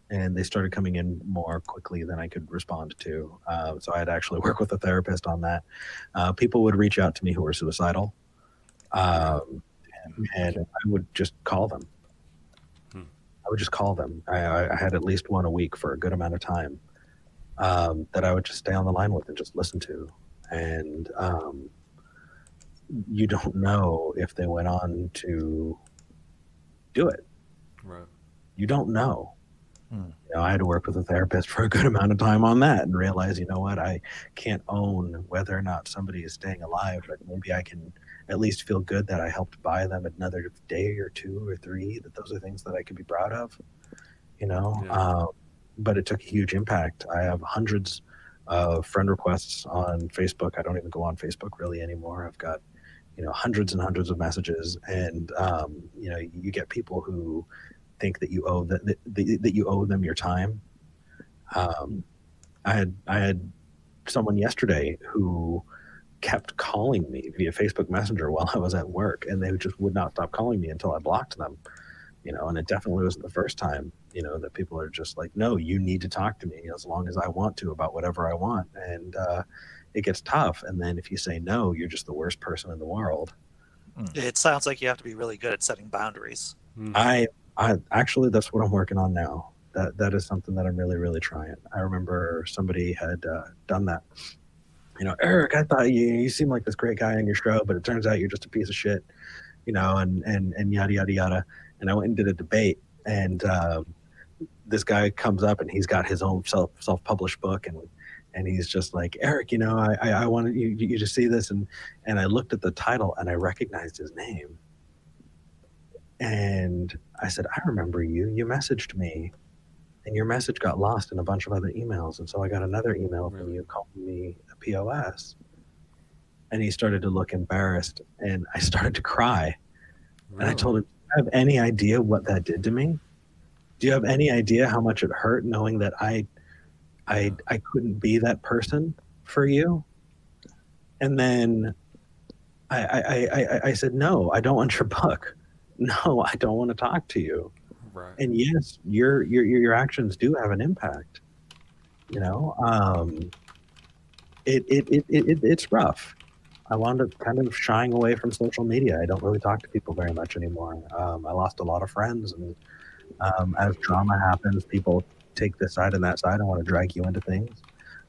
and they started coming in more quickly than I could respond to. So I had to actually work with a therapist on that. People would reach out to me who were suicidal, and I would just call them. I had at least one a week for a good amount of time that I would just stay on the line with and just listen to. And you don't know if they went on to do it.
Right.
You don't know. I had to work with a therapist for a good amount of time on that and realize, what, I can't own whether or not somebody is staying alive, but maybe I can at least feel good that I helped buy them another day or 2 or 3, that those are things that I could be proud of, Yeah. But it took a huge impact. I have hundreds of friend requests on Facebook. I don't even go on Facebook really anymore. I've got, hundreds and hundreds of messages, and you get people who think that you owe that you owe them your time. I had someone yesterday who kept calling me via Facebook Messenger while I was at work, and they just would not stop calling me until I blocked them. And it definitely wasn't the first time, that people are just like, no, you need to talk to me as long as I want to about whatever I want. And it gets tough. And then if you say no, you're just the worst person in the world.
It sounds like you have to be really good at setting boundaries.
I actually, that's what I'm working on now. That is something that I'm really, really trying. I remember somebody had done that. Eric, I thought you seem like this great guy on your show, but it turns out you're just a piece of shit, and yada, yada, yada. And I went and did a debate, and this guy comes up and he's got his own self-published book, and he's just like, Eric, I wanted you to see this, and I looked at the title and I recognized his name, and I said, I remember you messaged me, and your message got lost in a bunch of other emails, and so I got another email from you calling me a POS. And he started to look embarrassed, and I started to cry. And I told him, do you have any idea what that did to me? Do you have any idea how much it hurt knowing that I couldn't be that person for you? And then I said, no, I don't want your book. No, I don't want to talk to you.
Right.
And yes, your actions do have an impact. It's rough. I wound up kind of shying away from social media. I don't really talk to people very much anymore. I lost a lot of friends, and as drama happens, people take this side and that side and want to drag you into things.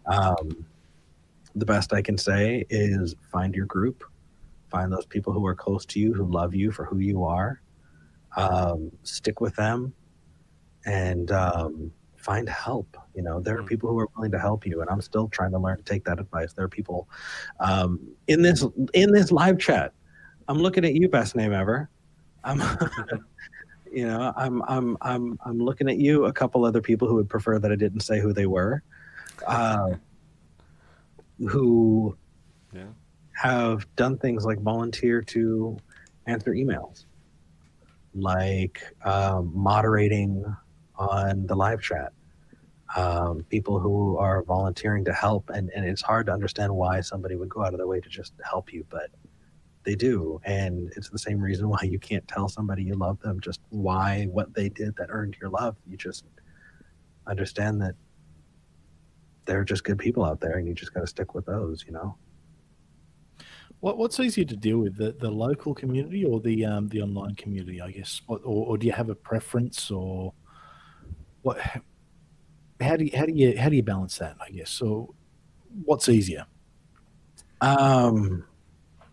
The best I can say is find your group, find those people who are close to you, who love you for who you are. Stick with them, and find help. There are people who are willing to help you, and I'm still trying to learn to take that advice. There are people in this live chat. I'm looking at you, best name ever. I'm I'm looking at you. A couple other people who would prefer that I didn't say who they were, who have done things like volunteer to answer emails, like moderating on the live chat, people who are volunteering to help, and it's hard to understand why somebody would go out of their way to just help you, but they do. And it's the same reason why you can't tell somebody you love them just what they did that earned your love. You just understand that they're just good people out there, and you just got to stick with those.
What's easier to deal with, the local community or the online community, I guess, or do you have a preference, or what? How do you balance that, I guess? So, what's easier?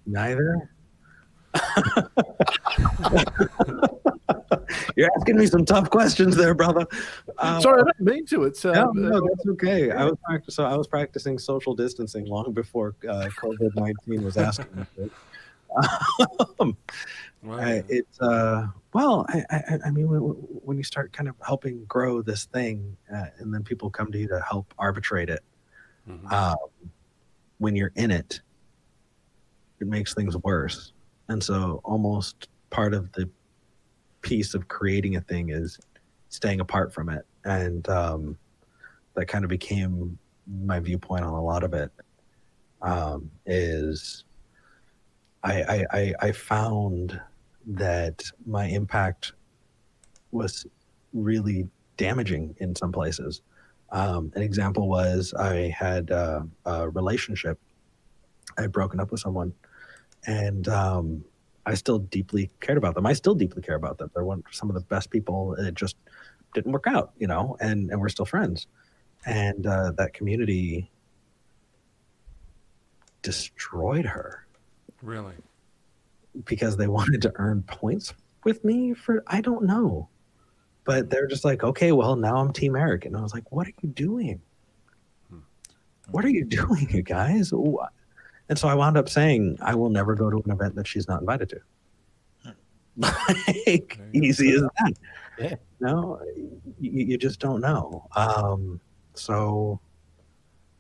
Neither. You're asking me some tough questions there, brother.
Sorry, I don't mean to. It's
no, that's okay. I was practicing social distancing long before COVID-19 was asking me to. I mean, when you start kind of helping grow this thing, and then people come to you to help arbitrate it, when you're in it, it makes things worse. And so almost part of the piece of creating a thing is staying apart from it. And that kind of became my viewpoint on a lot of it, is I found that my impact was really damaging in some places. An example was I had a relationship. I had broken up with someone, and I still deeply cared about them. I still deeply care about them. They're some of the best people. It just didn't work out, and we're still friends. And that community destroyed her.
Really?
Because they wanted to earn points with me for, I don't know. But they're just like, okay, well, now I'm Team Eric. And I was like, what are you doing? What are you doing, you guys? And so I wound up saying, I will never go to an event that she's not invited to. Like, easy as that.
Yeah.
No, you just don't know. So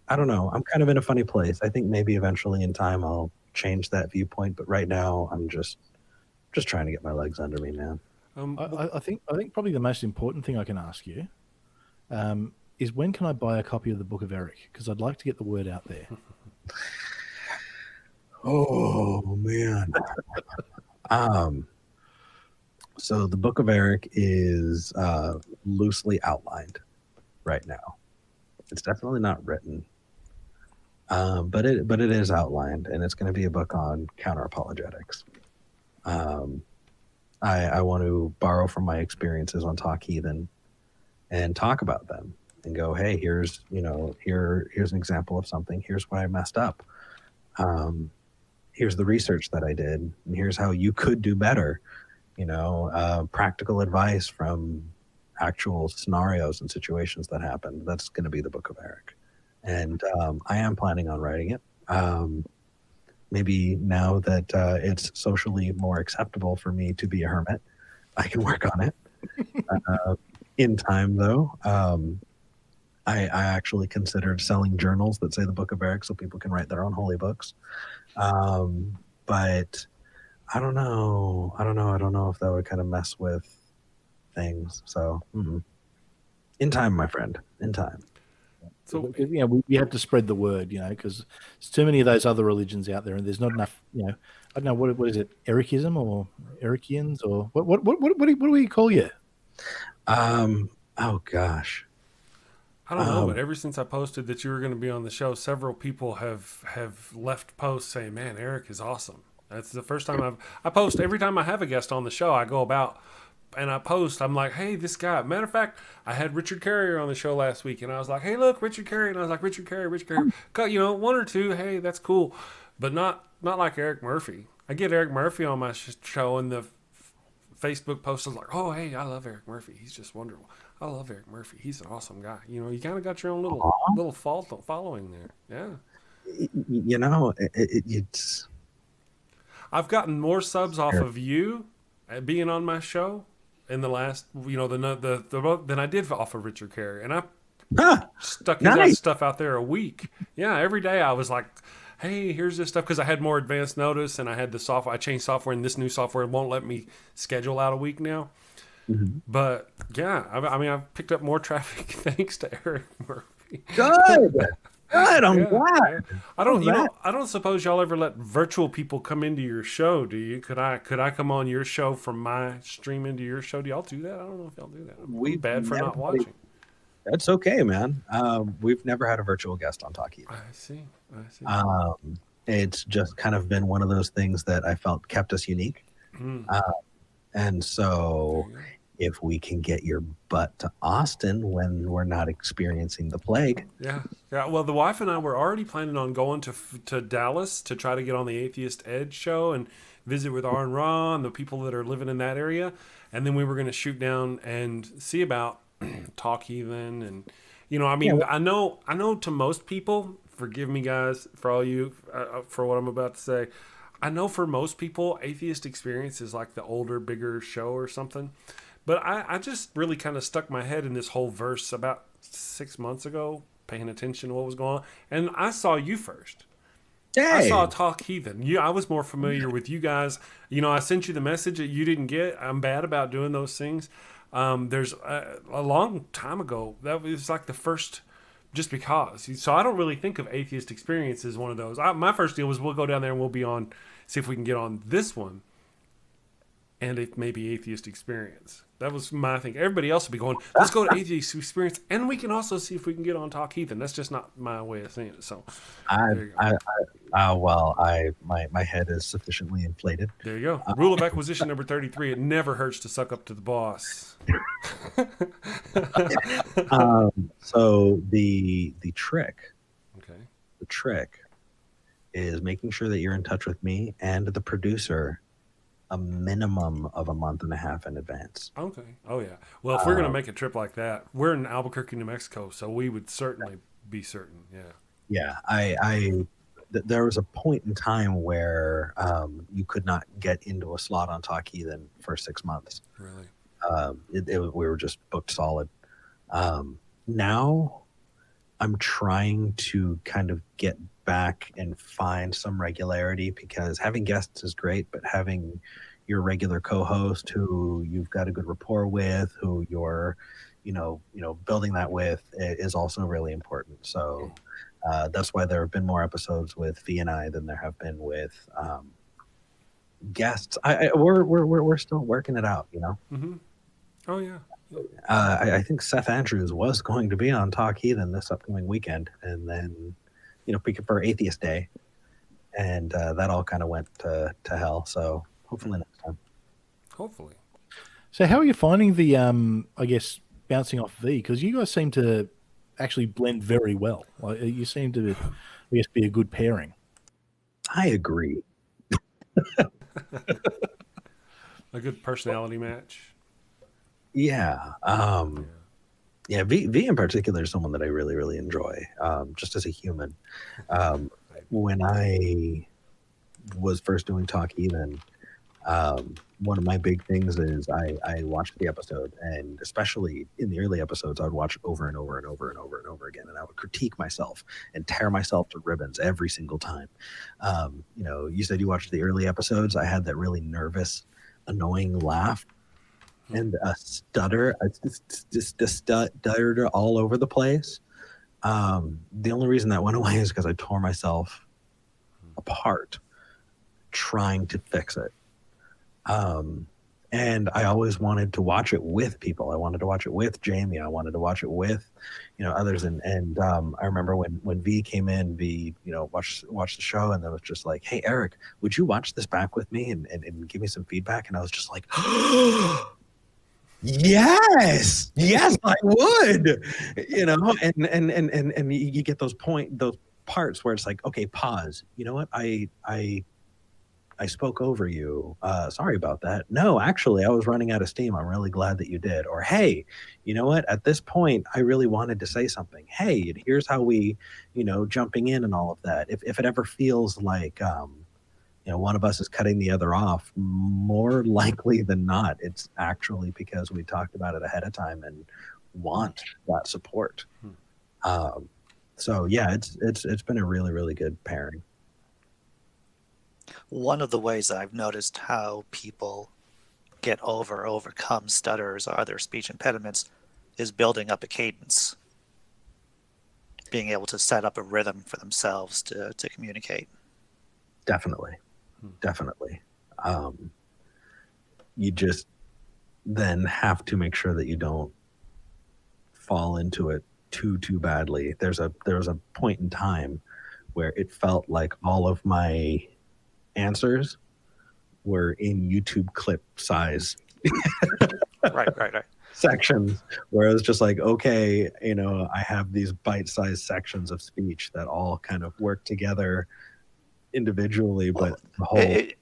I don't know. I'm kind of in a funny place. I think maybe eventually in time I'll change that viewpoint, but right now I'm just trying to get my legs under me, man.
I think probably the most important thing I can ask you is when can I buy a copy of the Book of Eric? Because I'd like to get the word out there.
Oh man. So the Book of Eric is loosely outlined right now. It's definitely not written, but it is outlined, and it's going to be a book on counter-apologetics. I want to borrow from my experiences on Talk Heathen and talk about them and go, hey, here's an example of something. Here's why I messed up. Here's the research that I did, and here's how you could do better. Practical advice from actual scenarios and situations that happened. That's going to be the Book of Eric. And I am planning on writing it. Maybe now that it's socially more acceptable for me to be a hermit, I can work on it. In time, though, I actually considered selling journals that say the Book of Eric so people can write their own holy books. But I don't know. I don't know if that would kind of mess with things. So in time, my friend, in time.
So we have to spread the word, because there's too many of those other religions out there, and there's not enough. I don't know what is it, Ericism or Ericians or what do we call you?
Oh gosh.
I don't know, but ever since I posted that you were going to be on the show, several people have left posts saying, "Man, Eric is awesome." That's the first time I post every time I have a guest on the show. I go about and I post. I'm like, "Hey, this guy." Matter of fact, I had Richard Carrier on the show last week, and I was like, "Hey, look, Richard Carrier," and I was like, "Richard Carrier." Got one or two. Hey, that's cool, but not like Eric Murphy. I get Eric Murphy on my show, and the Facebook post is like, "Oh, hey, I love Eric Murphy. He's just wonderful. I love Eric Murphy. He's an awesome guy." You kind of got your own little following there. Yeah.
It's.
I've gotten more subs off of you being on my show in the last, than I did off of Richard Carey, and I stuck his stuff out there a week. Yeah, every day I was like, "Hey, here's this stuff," because I had more advanced notice and I had the software. I changed software, and this new software won't let me schedule out a week now. Mm-hmm. But yeah, I've picked up more traffic thanks to Eric Murphy.
Good. I'm glad.
Yeah. I don't suppose y'all ever let virtual people come into your show, do you? Could I come on your show from my stream into your show? Do y'all do that? I don't know if y'all do that. I'm bad for not watching.
That's okay, man. We've never had a virtual guest on Talk Heathen.
I see.
It's just kind of been one of those things that I felt kept us unique. And so if we can get your butt to Austin when we're not experiencing the plague.
Yeah. Well, the wife and I were already planning on going to Dallas to try to get on the Atheist Edge show and visit with R and Ra and the people that are living in that area. And then we were going to shoot down and see about Talk Heathen. And, I know to most people, forgive me guys for all you, for what I'm about to say. I know for most people, Atheist Experience is like the older, bigger show or something. But I just really kind of stuck my head in this whole verse about 6 months ago, paying attention to what was going on. And I saw you first. Hey. I saw Talk Heathen. I was more familiar with you guys. I sent you the message that you didn't get. I'm bad about doing those things. There's a long time ago, that was like the first, just because. So I don't really think of Atheist Experience as one of those. My first deal was we'll go down there and we'll be on, see if we can get on this one. And it may be Atheist Experience. That was my thing. Everybody else would be going, let's go to Atheist Experience, and we can also see if we can get on Talk Heathen. That's just not my way of saying it. So,
my head is sufficiently inflated.
There you go. Rule of acquisition number 33: it never hurts to suck up to the boss.
So the trick,
okay,
the trick is making sure that you're in touch with me and the producer a minimum of a month and a half in advance.
Okay. Oh yeah. Well, if we're going to make a trip like that, we're in Albuquerque, New Mexico, so we would certainly be certain. Yeah.
Yeah. There was a point in time where you could not get into a slot on Talk Heathen for 6 months.
Really?
We were just booked solid. Now I'm trying to kind of get back and find some regularity, because having guests is great, but having your regular co-host who you've got a good rapport with, who you're, building that with, is also really important. So that's why there have been more episodes with Fee and I than there have been with guests. We're still working it out,
Mm-hmm. Oh yeah.
I think Seth Andrews was going to be on Talk Heathen this upcoming weekend, and then, for Atheist Day, and that all kind of went to hell. So hopefully next time.
Hopefully.
So how are you finding the, I guess, bouncing off V? Because you guys seem to actually blend very well. Like, you seem to, I guess, be a good pairing.
I agree.
A good personality match.
Yeah. Yeah. V in particular is someone that I really, really enjoy, just as a human. When I was first doing Talk Heathen, one of my big things is I watched the episode, and especially in the early episodes, I would watch over and over and over and over and over again, and I would critique myself and tear myself to ribbons every single time. You said you watched the early episodes. I had that really nervous, annoying laugh and a stutter. I just stuttered all over the place. The only reason that went away is because I tore myself apart trying to fix it. And I always wanted to watch it with people. I wanted to watch it with Jamie. I wanted to watch it with, others. And I remember when V came in, V, watched the show, and then was just like, "Hey, Eric, would you watch this back with me and give me some feedback?" And I was just like, yes, I would, and you get those parts where it's like, okay, pause. You know what? I spoke over you. Sorry about that. No, actually, I was running out of steam. I'm really glad that you did. Or, hey, you know what? At this point, I really wanted to say something. Hey, here's how we, jumping in and all of that. If it ever feels like, one of us is cutting the other off, more likely than not, it's actually because we talked about it ahead of time and want that support. So yeah, it's been a really, really good pairing.
One of the ways I've noticed how people get overcome stutters or other speech impediments is building up a cadence, being able to set up a rhythm for themselves to communicate.
Definitely. You just then have to make sure that you don't fall into it too badly. There was a point in time where it felt like all of my answers were in YouTube clip size
right
sections, where it was just like, okay, I have these bite-sized sections of speech that all kind of work together individually, but the whole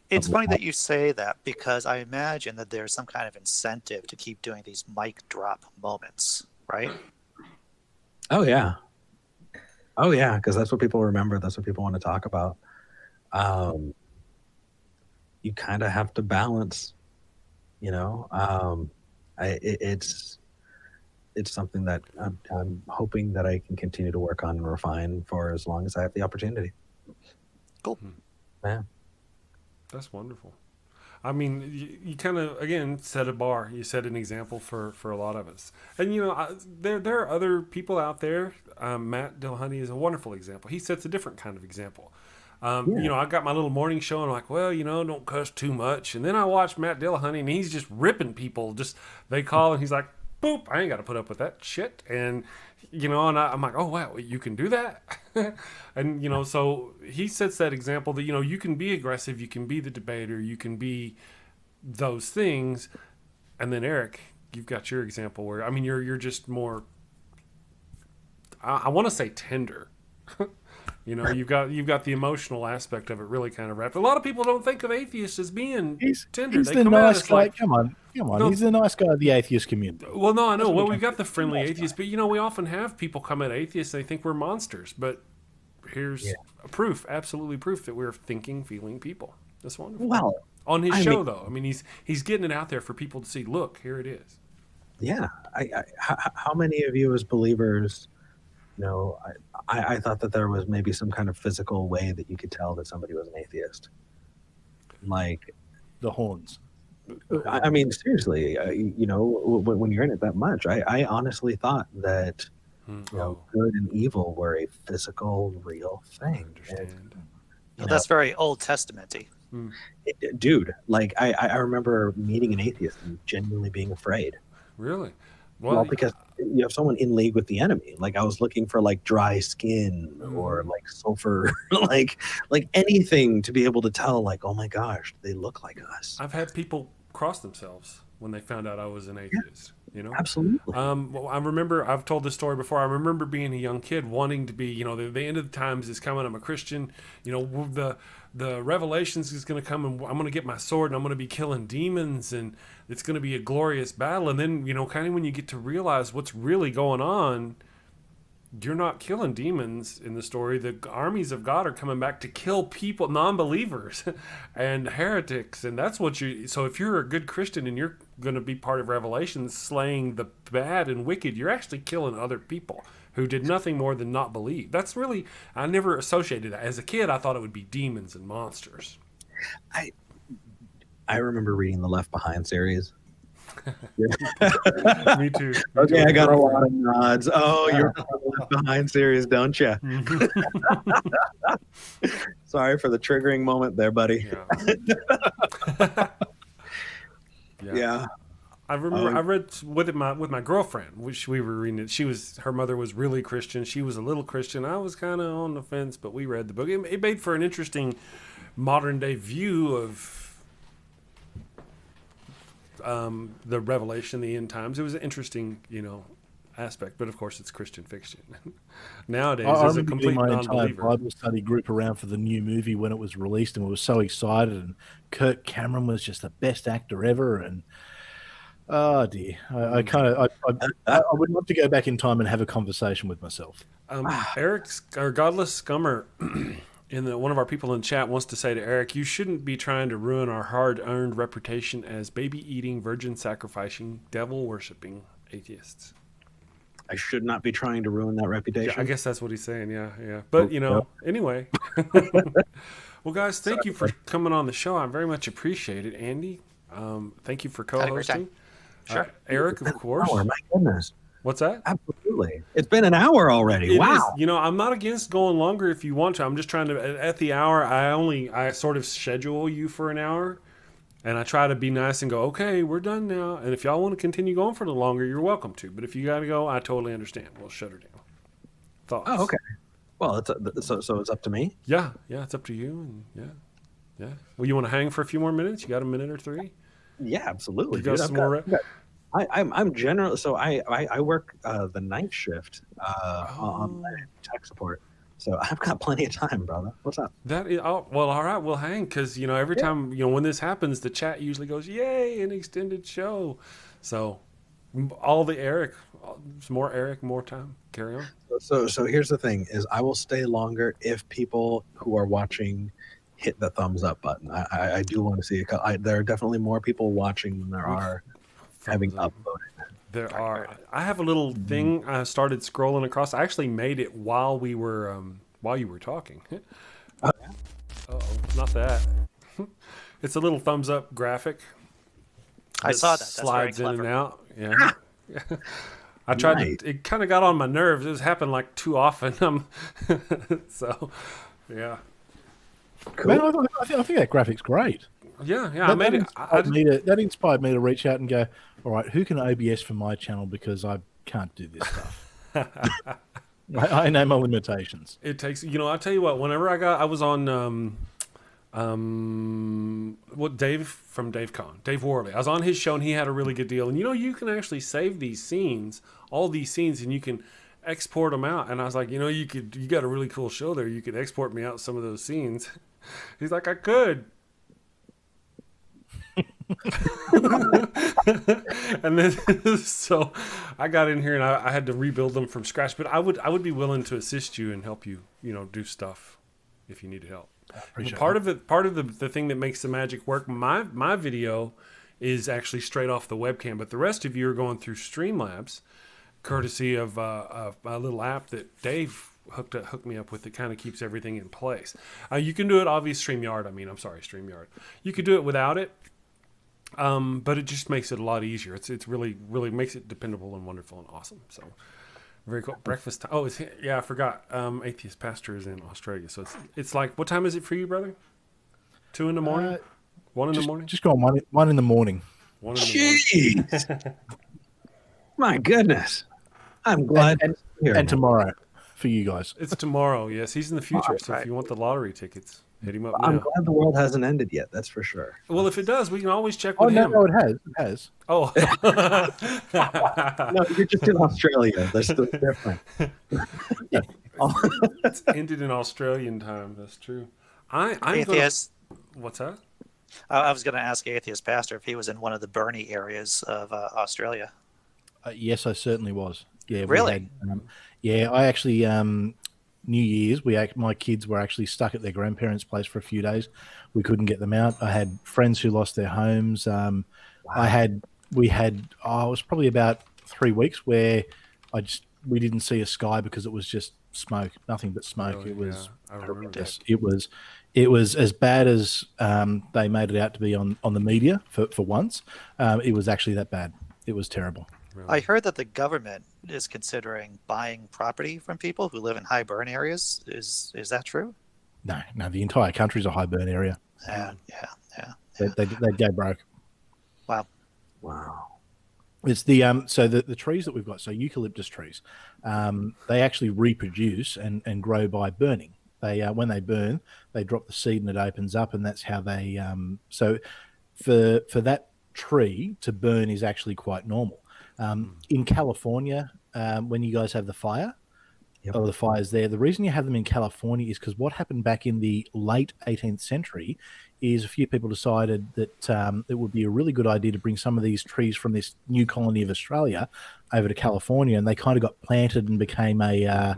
it's funny that you say that, because I imagine that there's some kind of incentive to keep doing these mic drop moments, right?
Oh yeah, because that's what people remember. That's what people want to talk about. You kind of have to balance, it's something that I'm hoping that I can continue to work on and refine for as long as I have the opportunity.
Cool.
Yeah.
That's wonderful. I mean, you kind of, again, set a bar. You set an example for a lot of us. And, there are other people out there. Matt Dillahunty is a wonderful example. He sets a different kind of example. I got my little morning show, and I'm like, well, don't cuss too much. And then I watch Matt Dillahunty, and he's just ripping people. They call, and he's like, boop, I ain't got to put up with that shit. And, and I'm like, oh, wow, you can do that? And, so he sets that example that, you can be aggressive, you can be the debater, you can be those things. And then, Eric, you've got your example where, I mean, you're just more, I want to say tender. You've got the emotional aspect of it really kind of wrapped. A lot of people don't think of atheists as being tender.
He's the nice guy. Come on. He's the nice guy of the atheist community.
Well, no, I know. Well, we've got the friendly atheists, but we often have people come at atheists and they think we're monsters. But here's a proof, absolutely proof that we're thinking, feeling people. That's wonderful.
Well,
on his show, though, I mean, he's getting it out there for people to see. Look, here it is.
Yeah. How many of you as believers You know, I thought that there was maybe some kind of physical way that you could tell that somebody was an atheist. Like,
The horns.
I mean, seriously, you know, when you're in it that much, I honestly thought that, you know, good and evil were a physical, real thing.
Understand.
Well, that's very Old Testament-y.
Dude, like I remember meeting an atheist and genuinely being afraid.
Really?
Well, because you have someone in league with the enemy. Like I was looking for like dry skin or like sulfur, like anything to be able to tell. Like, oh my gosh, they look like us.
I've had people cross themselves when they found out I was an atheist. You know,
absolutely.
Well, I remember I've told this story before. I remember being a young kid wanting to be. You know, the end of the times is coming. I'm a Christian. You know, the revelations is going to come, and I'm going to get my sword, and I'm going to be killing demons, and it's going to be a glorious battle. And then, you know, kind of when you get to realize what's really going on, you're not killing demons in the story. The armies of God are coming back to kill people, non-believers and heretics. And that's what so if you're a good Christian and you're going to be part of Revelation, slaying the bad and wicked, you're actually killing other people who did nothing more than not believe. That's really, I never associated that. As a kid, I thought it would be demons and monsters.
I remember reading the Left Behind series.
Me too.
Okay, I got a lot of nods. Oh, you're on the Left Behind series, don't you? Sorry for the triggering moment there, buddy. Yeah.
I remember I read with my girlfriend, which we were reading it. Her mother was really Christian. She was a little Christian. I was kind of on the fence, but we read the book. It made for an interesting modern day view of the Revelation, the end times. It was an interesting, you know, aspect, but of course it's Christian fiction. Nowadays, as a complete non-believer.
Bible study group around for the new movie when it was released, and we were so excited. And Kirk Cameron was just the best actor ever. And oh dear, I would love to go back in time and have a conversation with myself.
Eric's or Godless Scummer. One of our people in chat wants to say to Eric, you shouldn't be trying to ruin our hard-earned reputation as baby-eating, virgin-sacrificing, devil-worshipping atheists.
I should not be trying to ruin that reputation.
Yeah, I guess that's what he's saying, yeah. But, you know, anyway. Well, guys, thank you for coming on the show. I very much appreciate it. Andy, thank you for co-hosting.
Sure.
Eric, of course.
Oh, my goodness.
What's that?
Absolutely. It's been an hour already. Wow.
You know, I'm not against going longer if you want to. I'm just trying to, at the hour, I sort of schedule you for an hour, and I try to be nice and go, okay, we're done now. And if y'all want to continue going for a little longer, you're welcome to. But if you got to go, I totally understand. We'll shut her down. Thoughts?
Oh, okay. Well, so it's up to me?
Yeah, it's up to you. And yeah. Well, you want to hang for a few more minutes? You got a minute or three?
Yeah, absolutely.
You got some more?
I'm generally, so I work the night shift on tech support, so I've got plenty of time, brother. What's up?
Well, all right, we'll hang, because, you know, every time, you know, when this happens, the chat usually goes, yay, an extended show. So all the Eric, more Eric, more time. Carry on.
So here's the thing: is I will stay longer if people who are watching hit the thumbs up button. I do want to see it. There are definitely more people watching than there are having upvoted.
There are. I have a little thing I started scrolling across. I actually made it while you were talking. Uh-oh, not that. It's a little thumbs up graphic.
I saw that. That's
slides
very
in
clever.
and out. Yeah. I tried to. It kind of got on my nerves. It was happening like too often. So, yeah.
Cool. Man, I think that graphic's great.
Yeah. I made it.
That inspired me to reach out and go, all right, who can OBS for my channel, because I can't do this stuff. I know my limitations.
It takes, you know, I'll tell you what, whenever I was on Dave from Dave Worley. I was on his show and he had a really good deal. And you know, you can actually save these scenes, all these scenes, and you can export them out. And I was like, you know, you got a really cool show there. You could export me out some of those scenes. He's like, I could. And then so I got in here and I had to rebuild them from scratch. But I would be willing to assist you and help you, you know, do stuff if you needed help. Part of the thing that makes the magic work, my video is actually straight off the webcam, but the rest of you are going through Streamlabs, courtesy of a little app that Dave hooked me up with that kind of keeps everything in place. You can do it, obviously, StreamYard. You could do it without it, but it just makes it a lot easier. It's really, really makes it dependable and wonderful and awesome. So very cool. Breakfast time. Oh, I forgot. Atheist Pastor is in Australia, so it's like, what time is it for you, brother? 2 in the morning? 1 in the morning?
Just go on 1 in the morning.
1 in the morning.
Jeez. My goodness. I'm glad.
And tomorrow for you guys.
It's tomorrow. Yes, he's in the future. So if you want the lottery tickets, hit him up now.
I'm glad the world hasn't ended yet. That's for sure.
Well, if it does, we can always check with him.
No, it has. It has.
Oh.
No, you're just in Australia. That's still different.
It's ended in Australian time. That's true. I'm
Atheist.
What's that?
I was going to ask Atheist Pastor if he was in one of the Bernie areas of Australia.
Yes, I certainly was. Yeah,
really?
I actually New Year's my kids were actually stuck at their grandparents' place for a few days. We couldn't get them out. I had friends who lost their homes. Wow. It was probably about 3 weeks where we didn't see a sky because it was just smoke, nothing but smoke.
Oh,
it was
I remember that.
It was as bad as they made it out to be on the media for once. It was actually that bad. It was terrible.
Really?
I heard that the government is considering buying property from people who live in high burn areas. Is that true?
No, the entire country's a high burn area.
Yeah.
They go broke.
Wow.
It's the so the trees that we've got, so eucalyptus trees, they actually reproduce and grow by burning. They when they burn, they drop the seed and it opens up, and that's how they so for that tree to burn is actually quite normal. In California, when you guys have the fire, or the fires there, the reason you have them in California is because what happened back in the late 18th century is a few people decided that it would be a really good idea to bring some of these trees from this new colony of Australia over to California, and they kind of got planted and became a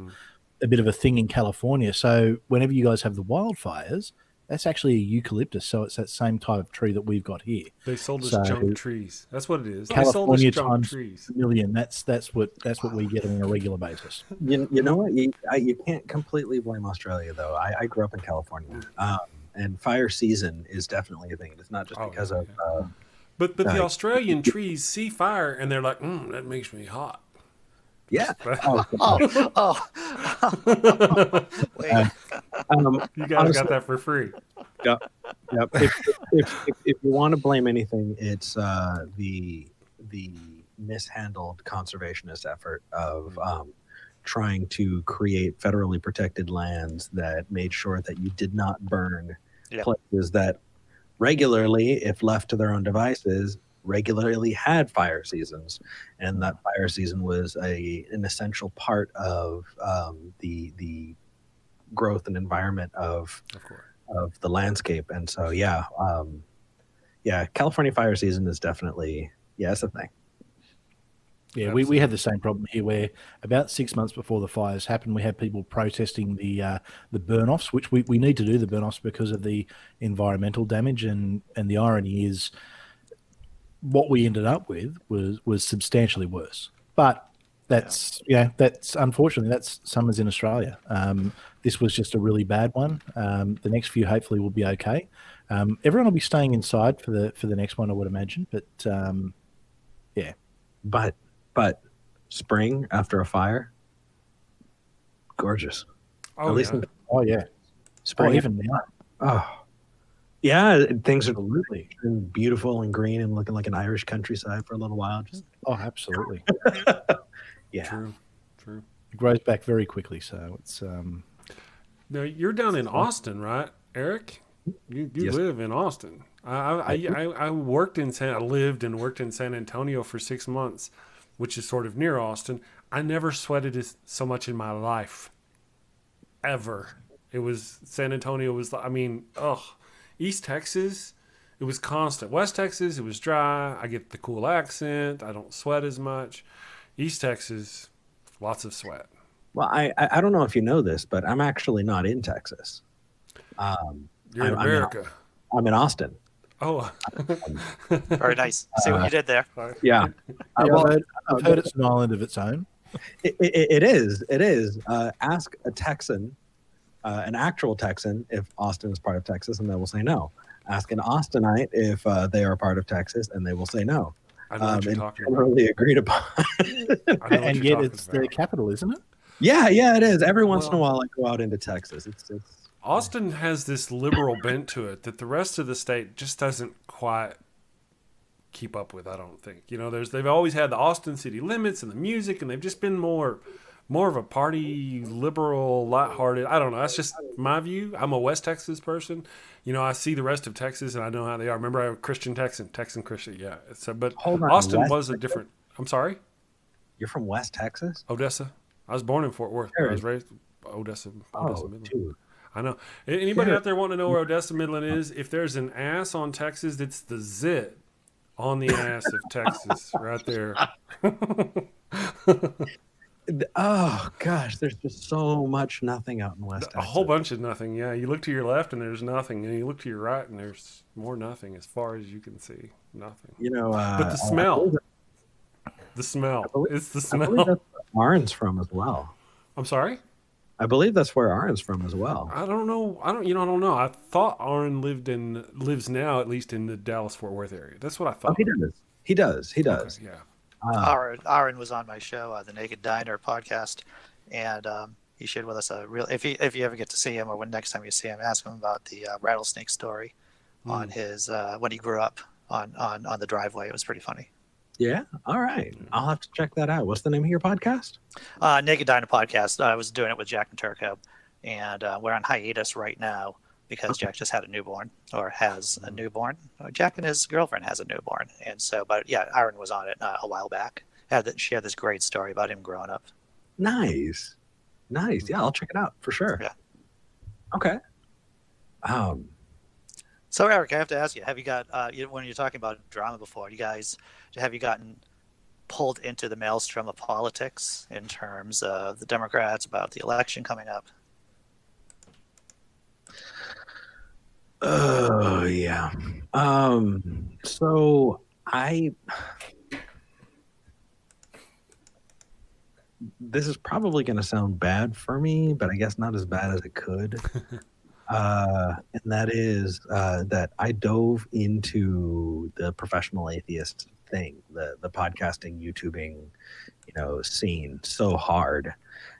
bit of a thing in California. So whenever you guys have the wildfires, that's actually a eucalyptus, so it's that same type of tree that we've got here.
They sold us junk trees. That's what it is.
California
they sold us
times
trees.
million. That's what we get on a regular basis.
You know what? You can't completely blame Australia, though. I grew up in California, and fire season is definitely a thing. It's not just because of.
But the Australian trees see fire and they're like, that makes me hot.
Yeah.
Wait.
You guys got that for free.
Yep. If you want to blame anything, it's the mishandled conservationist effort of trying to create federally protected lands that made sure that you did not burn places that regularly, if left to their own devices, regularly had fire seasons, and that fire season was an essential part of the growth and environment of the landscape. And so California fire season is definitely it's a thing.
Yeah, we had the same problem here where about 6 months before the fires happened, we had people protesting the burn-offs, which we need to do the burn-offs because of the environmental damage, and the irony is what we ended up with was substantially worse. But that's unfortunately that's summers in Australia. This was just a really bad one. The next few hopefully will be okay. Everyone will be staying inside for the next one, I would imagine.
But spring after a fire, gorgeous.
Oh,
Spring
even now.
Oh, yeah, things are beautiful and green and looking like an Irish countryside for a little while.
Absolutely.
Yeah,
true.
It grows back very quickly, so it's.
Now you're down in Austin, right, Eric? You live in Austin. I lived and worked in San Antonio for 6 months, which is sort of near Austin. I never sweated so much in my life, ever. San Antonio was, East Texas, it was constant. West Texas, it was dry. I get the cool accent. I don't sweat as much. East Texas, lots of sweat.
Well, I don't know if you know this, but I'm actually not in Texas.
You're in America.
I'm in Austin.
Oh.
Very nice. See what you did there.
Yeah.
I've heard it's an island of its own.
It is. It is. Ask a Texan, an actual Texan, if Austin is part of Texas, and they will say no. Ask an Austinite if they are part of Texas, and they will say no.
I know what you're talking about.
Generally agreed upon.
And yet it's the capital, isn't it?
Yeah, it is. Every once in a while, I go out into Texas. It's
Austin has this liberal bent to it that the rest of the state just doesn't quite keep up with, I don't think. You know, they've always had the Austin city limits and the music, and they've just been more of a party, liberal, lighthearted. I don't know. That's just my view. I'm a West Texas person. You know, I see the rest of Texas, and I know how they are. Remember, I'm a Christian Texan Christian, yeah. But Austin was a different... I'm sorry?
You're from West Texas?
Odessa. I was born in Fort Worth. I was raised Odessa Midland.
Dude.
I know. Anybody out there want to know where Odessa Midland is? If there's an ass on Texas, it's the zit on the ass of Texas right there.
Oh, gosh, there's just so much nothing out in West Texas.
A whole bunch of nothing, yeah. You look to your left and there's nothing, and you look to your right and there's more nothing as far as you can see. Nothing.
You know,
but the smell. It's the smell.
I believe that's where Aaron's from as well.
I'm sorry?
I believe that's where Aaron's from as well.
I don't know. I don't know. I thought Aaron lives now, at least in the Dallas-Fort Worth area. That's what I thought.
Oh, he does. Okay,
yeah.
Aaron was on my show, the Naked Diner podcast, and he shared with us a real. If you ever get to see him, or when next time you see him, ask him about the rattlesnake story on his when he grew up on the driveway. It was pretty funny.
Yeah. All right. I'll have to check that out. What's the name of your podcast?
Naked Diner podcast. I was doing it with Jack and Turco, and we're on hiatus right now because Jack just had a newborn, or has a newborn. Jack and his girlfriend has a newborn, and so, but yeah, Aaron was on it a while back. She had this great story about him growing up.
Nice. Yeah, I'll check it out for sure.
Yeah.
Okay.
So Eric, I have to ask you: have you got when you're talking about drama before? Have you gotten pulled into the maelstrom of politics in terms of the Democrats about the election coming up?
Oh yeah. So this is probably going to sound bad for me, but I guess not as bad as it could. And that is that I dove into the professional atheist thing, the podcasting, YouTubing, scene so hard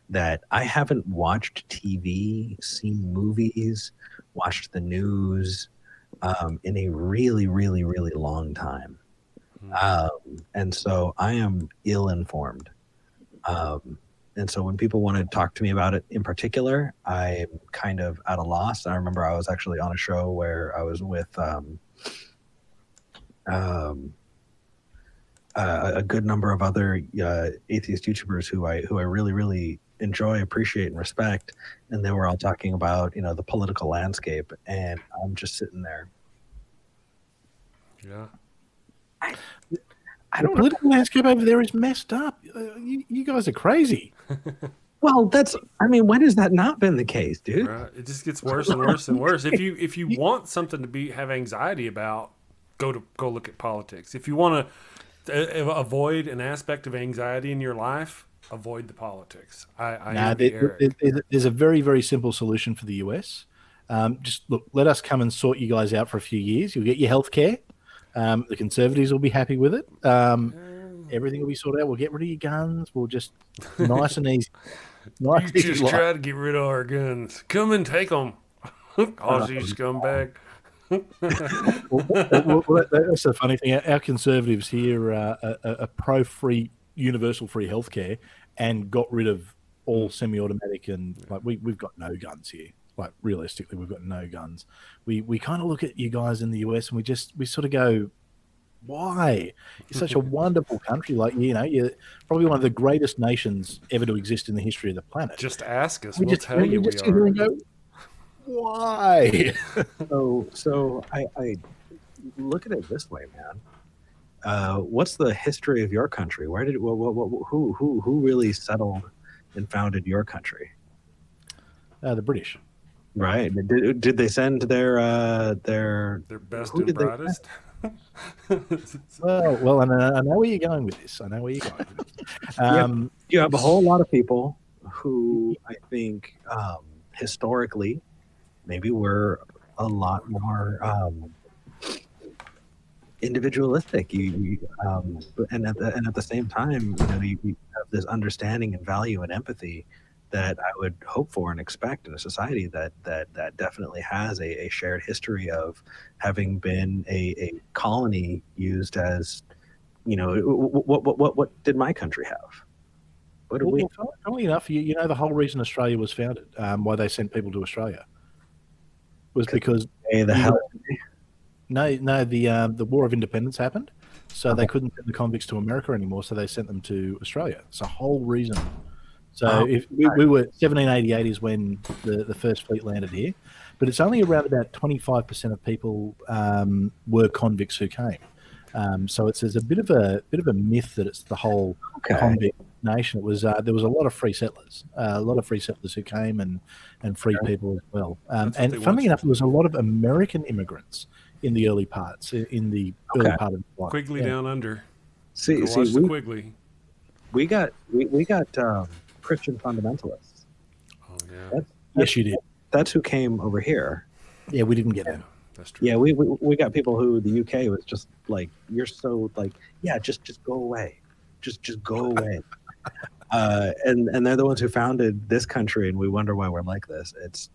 that I haven't watched TV, seen movies, watched the news in a really, really, really long time. And so I am ill-informed. And so when people want to talk to me about it in particular, I'm kind of at a loss. I remember I was actually on a show where I was with a good number of other atheist YouTubers who I really, really enjoy, appreciate, and respect. And they were all talking about, the political landscape. And I'm just sitting there.
Yeah.
The political landscape over there is messed up. You guys are crazy.
Well, when has that not been the case, dude?
Right. It just gets worse and worse and worse. If you want something to have anxiety about, go look at politics. If you want to avoid an aspect of anxiety in your life, avoid the politics.
There's a very, very simple solution for the US. Just look, let us come and sort you guys out for a few years. You'll get your health care. The Conservatives will be happy with it. Everything will be sorted out. We'll get rid of your guns. We'll just nice and easy.
You just try to get rid of our guns. Come and take them. Aussie scumbag.
Well, that's the funny thing. Our Conservatives here are pro-free, universal free healthcare, and got rid of all semi-automatic, and we've got no guns here. Like, realistically, we've got no guns. We kind of look at you guys in the US and we sort of go, why? You're such a wonderful country. You're probably one of the greatest nations ever to exist in the history of the planet.
Just ask us. We'll tell you we
are. And go, why?
So I look at it this way, man. What's the history of your country? Who really settled and founded your country?
The British.
Right. Did they send their
best and brightest?
Well, I know where you're going with this. I know where you're going with this.
You have a whole lot of people who I think historically maybe were a lot more individualistic. And at the same time, you have this understanding and value and empathy that I would hope for and expect in a society that definitely has a shared history of having been a colony used as, what did my country have? What did we?
Well, funnily enough, you know the whole reason Australia was founded, why they sent people to Australia, was because the War of Independence happened, so they couldn't send the convicts to America anymore, so they sent them to Australia. It's the whole reason. So if we were 1788 is when the first fleet landed here, but it's only around about 25% of people were convicts who came. So there's a bit of a myth that it's the whole convict nation. It was there was a lot of free settlers, who came and free people as well. And funnily enough, there was a lot of American immigrants in the early parts in the early part of the life.
Quigley down under.
See,
Quigley.
We got Christian fundamentalists.
Oh yeah.
Yes, you did.
That's who came over here.
Yeah, we didn't get them.
That's true.
Yeah, we got people who the UK was just like, you're so like, yeah, just go away, just go away. And they're the ones who founded this country, and we wonder why we're like this. It's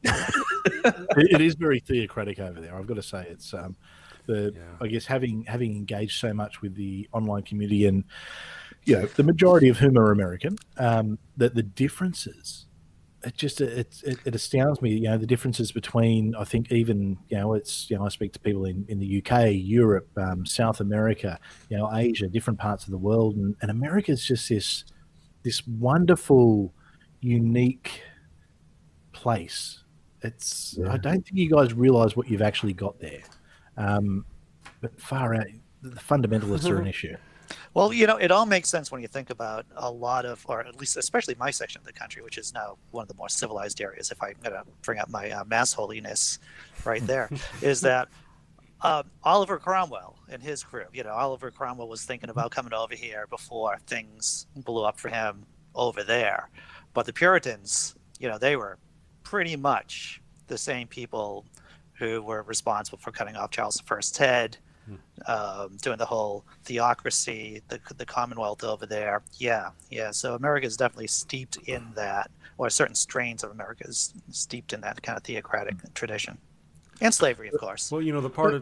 it is very theocratic over there. I've got to say, it's I guess having engaged so much with the online community, and the majority of whom are American, that the differences. It astounds me, the differences between, I think, even, I speak to people in the UK, Europe, South America, Asia, different parts of the world, and America is just this wonderful, unique place. I don't think you guys realize what you've actually got there. But far out, the fundamentalists are an issue.
Well, it all makes sense when you think about a lot of, or at least especially my section of the country, which is now one of the more civilized areas, if I'm going to bring up my mass holiness right there, is that Oliver Cromwell and his crew, Oliver Cromwell was thinking about coming over here before things blew up for him over there. But the Puritans, they were pretty much the same people who were responsible for cutting off Charles I's head, doing the whole theocracy, the Commonwealth over there. Yeah. So America is definitely steeped in that, or certain strains of America is steeped in that kind of theocratic tradition, and slavery, of course.
Well, the part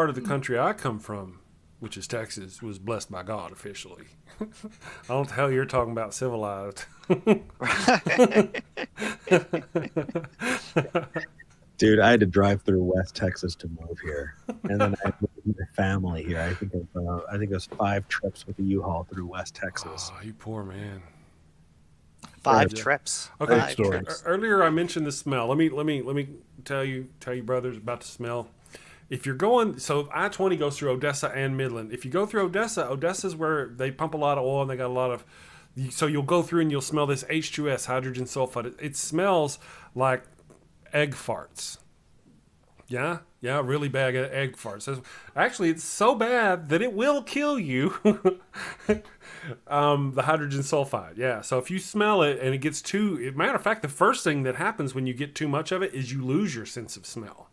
of the country I come from, which is Texas, was blessed by God officially. I don't know what the hell you're talking about civilized.
Dude, I had to drive through West Texas to move here, and then I moved my family here. I think it was 5 trips with the U-Haul through West Texas.
Oh, you poor man.
5 trips.
Okay.
5 trips.
Earlier I mentioned the smell. Let me tell you brothers about the smell. If you're going, so I-20 goes through Odessa and Midland. If you go through Odessa's where they pump a lot of oil and they got a lot of. So you'll go through and you'll smell this H2S, hydrogen sulfide. It smells like egg farts. Yeah, really bad egg farts. Actually, it's so bad that it will kill you. The hydrogen sulfide. Yeah, so if you smell it and it gets matter of fact, the first thing that happens when you get too much of it is you lose your sense of smell.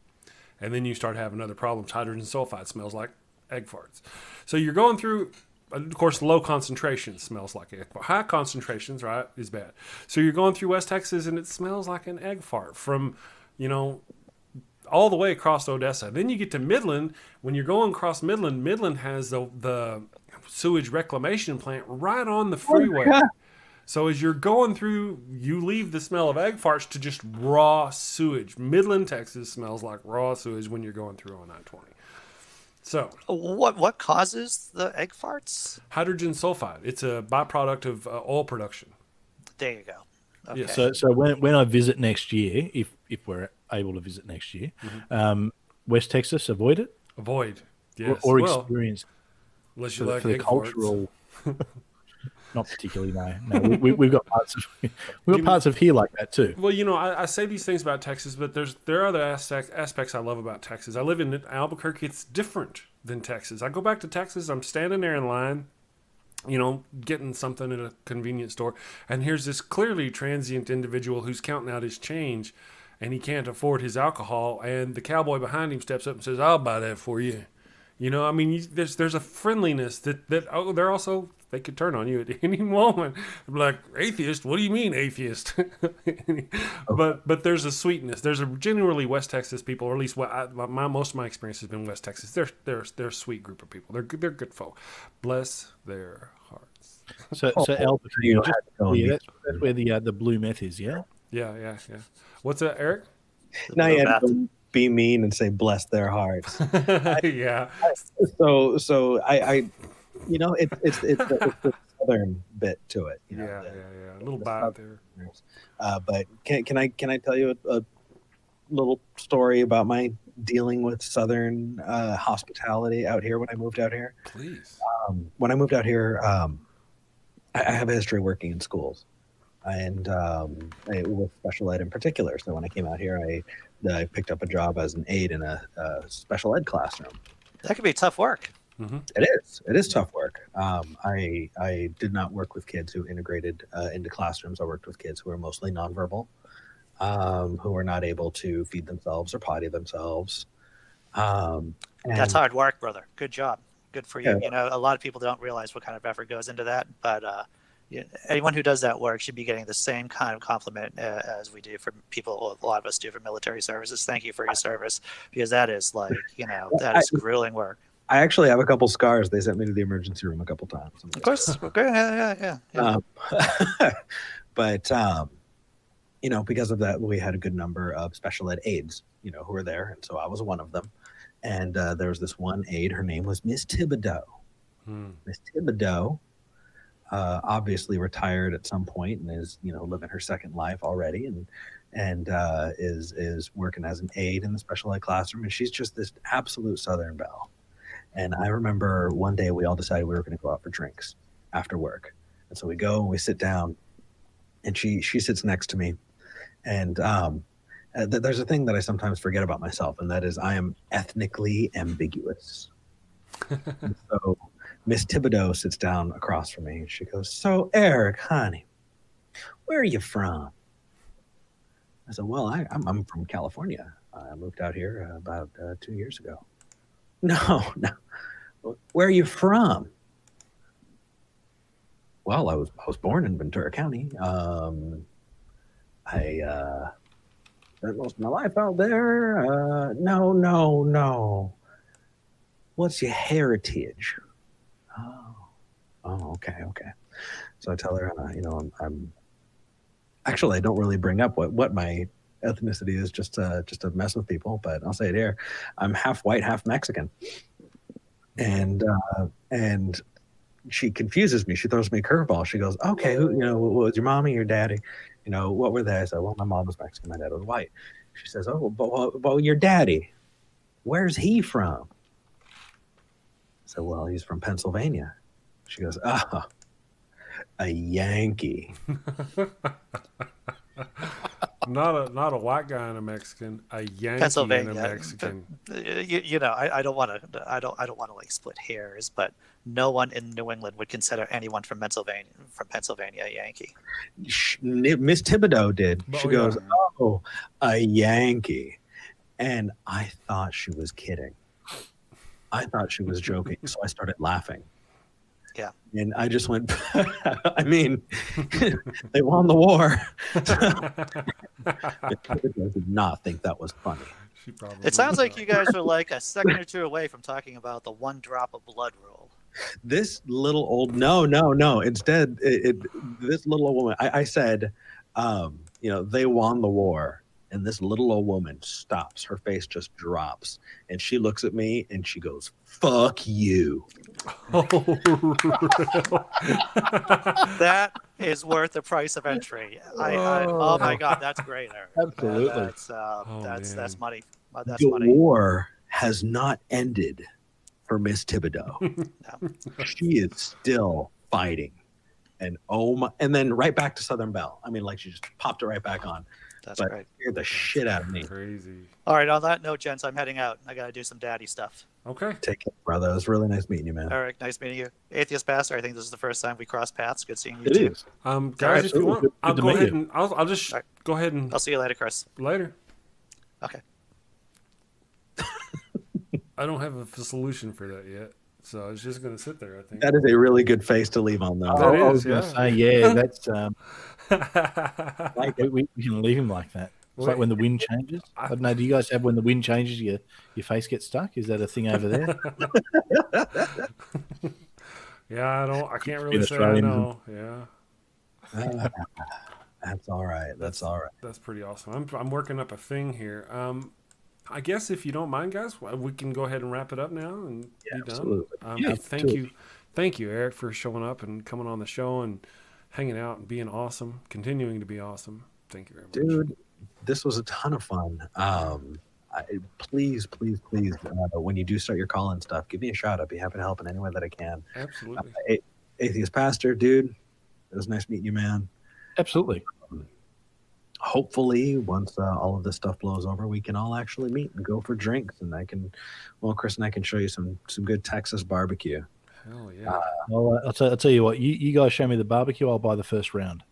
And then you start having other problems. Hydrogen sulfide smells like egg farts. So you're going through, of course, low concentration smells like egg fart. High concentrations, right, is bad. So you're going through West Texas and it smells like an egg fart from, all the way across Odessa. Then you get to Midland. When you're going across Midland, Midland has the sewage reclamation plant right on the freeway. So as you're going through, you leave the smell of egg farts to just raw sewage. Midland, Texas smells like raw sewage when you're going through on I-20. So
what causes the egg farts?
Hydrogen sulfide. It's a byproduct of oil production.
There you go. Okay.
Yeah.
So when I visit next year, if we're able to visit next year, West Texas, avoid it.
Avoid, yes.
Or experience
unless you
for
like
the
egg
cultural.
farts.
not particularly. No. We've got parts of here like that too.
Well, I say these things about Texas, but there are other aspects I love about Texas. I live in Albuquerque. It's different than Texas. I go back to Texas. I'm standing there in line, getting something at a convenience store, and here's this clearly transient individual who's counting out his change, and he can't afford his alcohol, and the cowboy behind him steps up and says, "I'll buy that for you." There's a friendliness that they're also, they could turn on you at any moment. Like, atheist? What do you mean, atheist? But there's a sweetness. There's a genuinely West Texas people, or at least most of my experience has been West Texas. They're a sweet group of people. They're good folk. Bless their hearts.
So Albuquerque, that's where the blue meth is, yeah?
Yeah. What's that, Eric?
Now you have to be mean and say bless their hearts.
Yeah.
So I it's the southern bit to it.
Yeah. A little bite there.
But can I tell you a little story about my dealing with southern hospitality out here when I moved out here?
Please.
When I moved out here, I have a history working in schools, and with special ed in particular. So when I came out here, I picked up a job as an aide in a special ed classroom.
That could be tough work.
Mm-hmm.
It is tough work. I did not work with kids who integrated into classrooms. I worked with kids who were mostly nonverbal, who were not able to feed themselves or potty themselves.
That's hard work, brother. Good job. Good for you.
Yeah.
A lot of people don't realize what kind of effort goes into that, but anyone who does that work should be getting the same kind of compliment as we do for people. A lot of us do for military services. Thank you for your service, because that is that is grueling work.
I actually have a couple scars. They sent me to the emergency room a couple times.
Of course. Okay. Yeah.
But because of that, we had a good number of special ed aides, who were there, and so I was one of them. And there was this one aide. Her name was Miss Thibodeau. Miss Thibodeau obviously retired at some point and is living her second life already, and is working as an aide in the special ed classroom. And she's just this absolute Southern belle. And I remember one day we all decided we were going to go out for drinks after work. And so we go and we sit down, and she sits next to me. And there's a thing that I sometimes forget about myself, and that is I am ethnically ambiguous. And so Miss Thibodeau sits down across from me, and she goes, "So, Eric, honey, where are you from?" I said, "Well, I'm from California. I moved out here about 2 years ago." No. Where are you from? Well, I was born in Ventura County. I spent most of my life out there. No. What's your heritage? Oh, okay. So I tell her, I'm actually, I don't really bring up what my ethnicity is, just to mess with people, but I'll say it here. I'm half white, half Mexican. And she confuses me. She throws me a curveball. She goes, "Okay, what was your mommy, your daddy? What were they?" I said, "Well, my mom was Mexican, my dad was white." She says, "Oh, but your daddy, where's he from?" I said, "Well, he's from Pennsylvania." She goes, "Oh, a Yankee."
Not a white guy and a Mexican, a Yankee
Pennsylvania
and a Mexican.
I don't want to like split hairs, but no one in New England would consider anyone from Pennsylvania a Yankee.
Miss Thibodeau did. She goes, "Oh, a Yankee," and I thought she was kidding. I thought she was joking, so I started laughing.
Yeah.
And I just went, I mean, they won the war. I did not think that was funny.
It sounds like you guys are like a second or two away from talking about the one drop of blood rule.
This little old, no. Instead, this little old woman, I said, they won the war. And this little old woman stops. Her face just drops. And she looks at me and she goes, "Fuck you."
That is worth the price of entry. Oh my God, that's great, Eric.
Absolutely.
That's money. That's
the
money.
war has not ended for Miss Thibodeau.
No.
She is still fighting. and oh my, and then right back to Southern Belle. I mean, like she just popped it right back on.
That's
But
great.
scared the shit out of me.
Crazy.
All right, on that note, gents, I'm heading out. I got to do some daddy stuff.
Okay.
Take care, brother. It was really nice meeting you, man.
Eric, nice meeting you. Atheist Pastor, I think this is the first time we cross paths. Good seeing you
It
too.
is.
Guys, if you
Absolutely.
want,
Good
I'll
to
go
meet
ahead
you.
and I'll just
All right.
go ahead and
I'll see you later, Chris.
later.
Okay.
I don't have a solution for that yet, so I was just gonna sit there. I think.
That is a really good face to leave on, though.
That
I
is,
was going to
yeah.
say, yeah, that's
Like it.
we can leave him like that. It's
Wait.
like when the wind changes. I don't know. Do you guys have when the wind changes, your face gets stuck? Is that a thing over there?
Yeah, I can't really say I
Australianism.
know. Yeah,
That's all right. That's all right.
that's pretty awesome. I'm working up a thing here. I guess if you don't mind, guys, we can go ahead and wrap it up now and be done.
absolutely.
Yeah,
Thank you, Eric, for showing up and coming on the show and hanging out and being awesome, continuing to be awesome. Thank you very much,
Dude, this was a ton of fun. Please, when you do start your call and stuff, give me a shout. I'd be happy to help in any way that I can.
Absolutely.
Atheist Pastor, dude, it was nice meeting you, man.
Absolutely.
Hopefully, once all of this stuff blows over, we can all actually meet and go for drinks, and Chris and I can show you some good Texas barbecue.
Hell yeah.
Well, I'll tell you what. You guys show me the barbecue. I'll buy the first round.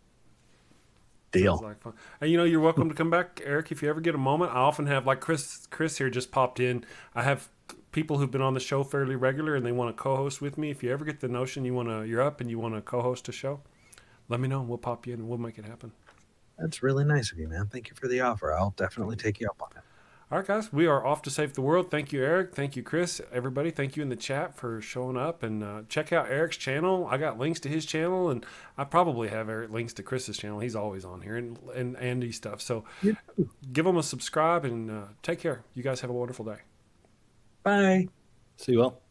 Deal.
Sounds like fun. And you're welcome to come back, Eric, if you ever get a moment. I often have, like Chris here just popped in. I have people who've been on the show fairly regular and they want to co-host with me. If you ever get the notion you're up and you want to co-host a show, let me know and we'll pop you in and we'll make it happen.
That's really nice of you, man. Thank you for the offer. I'll definitely take you up on it.
All right, guys, we are off to save the world. Thank you, Eric. Thank you, Chris. Everybody, thank you in the chat for showing up. And check out Eric's channel. I got links to his channel, and I probably have links to Chris's channel. He's always on here, and Andy's stuff. So give them a subscribe, and take care. You guys have a wonderful day.
Bye.
See you all.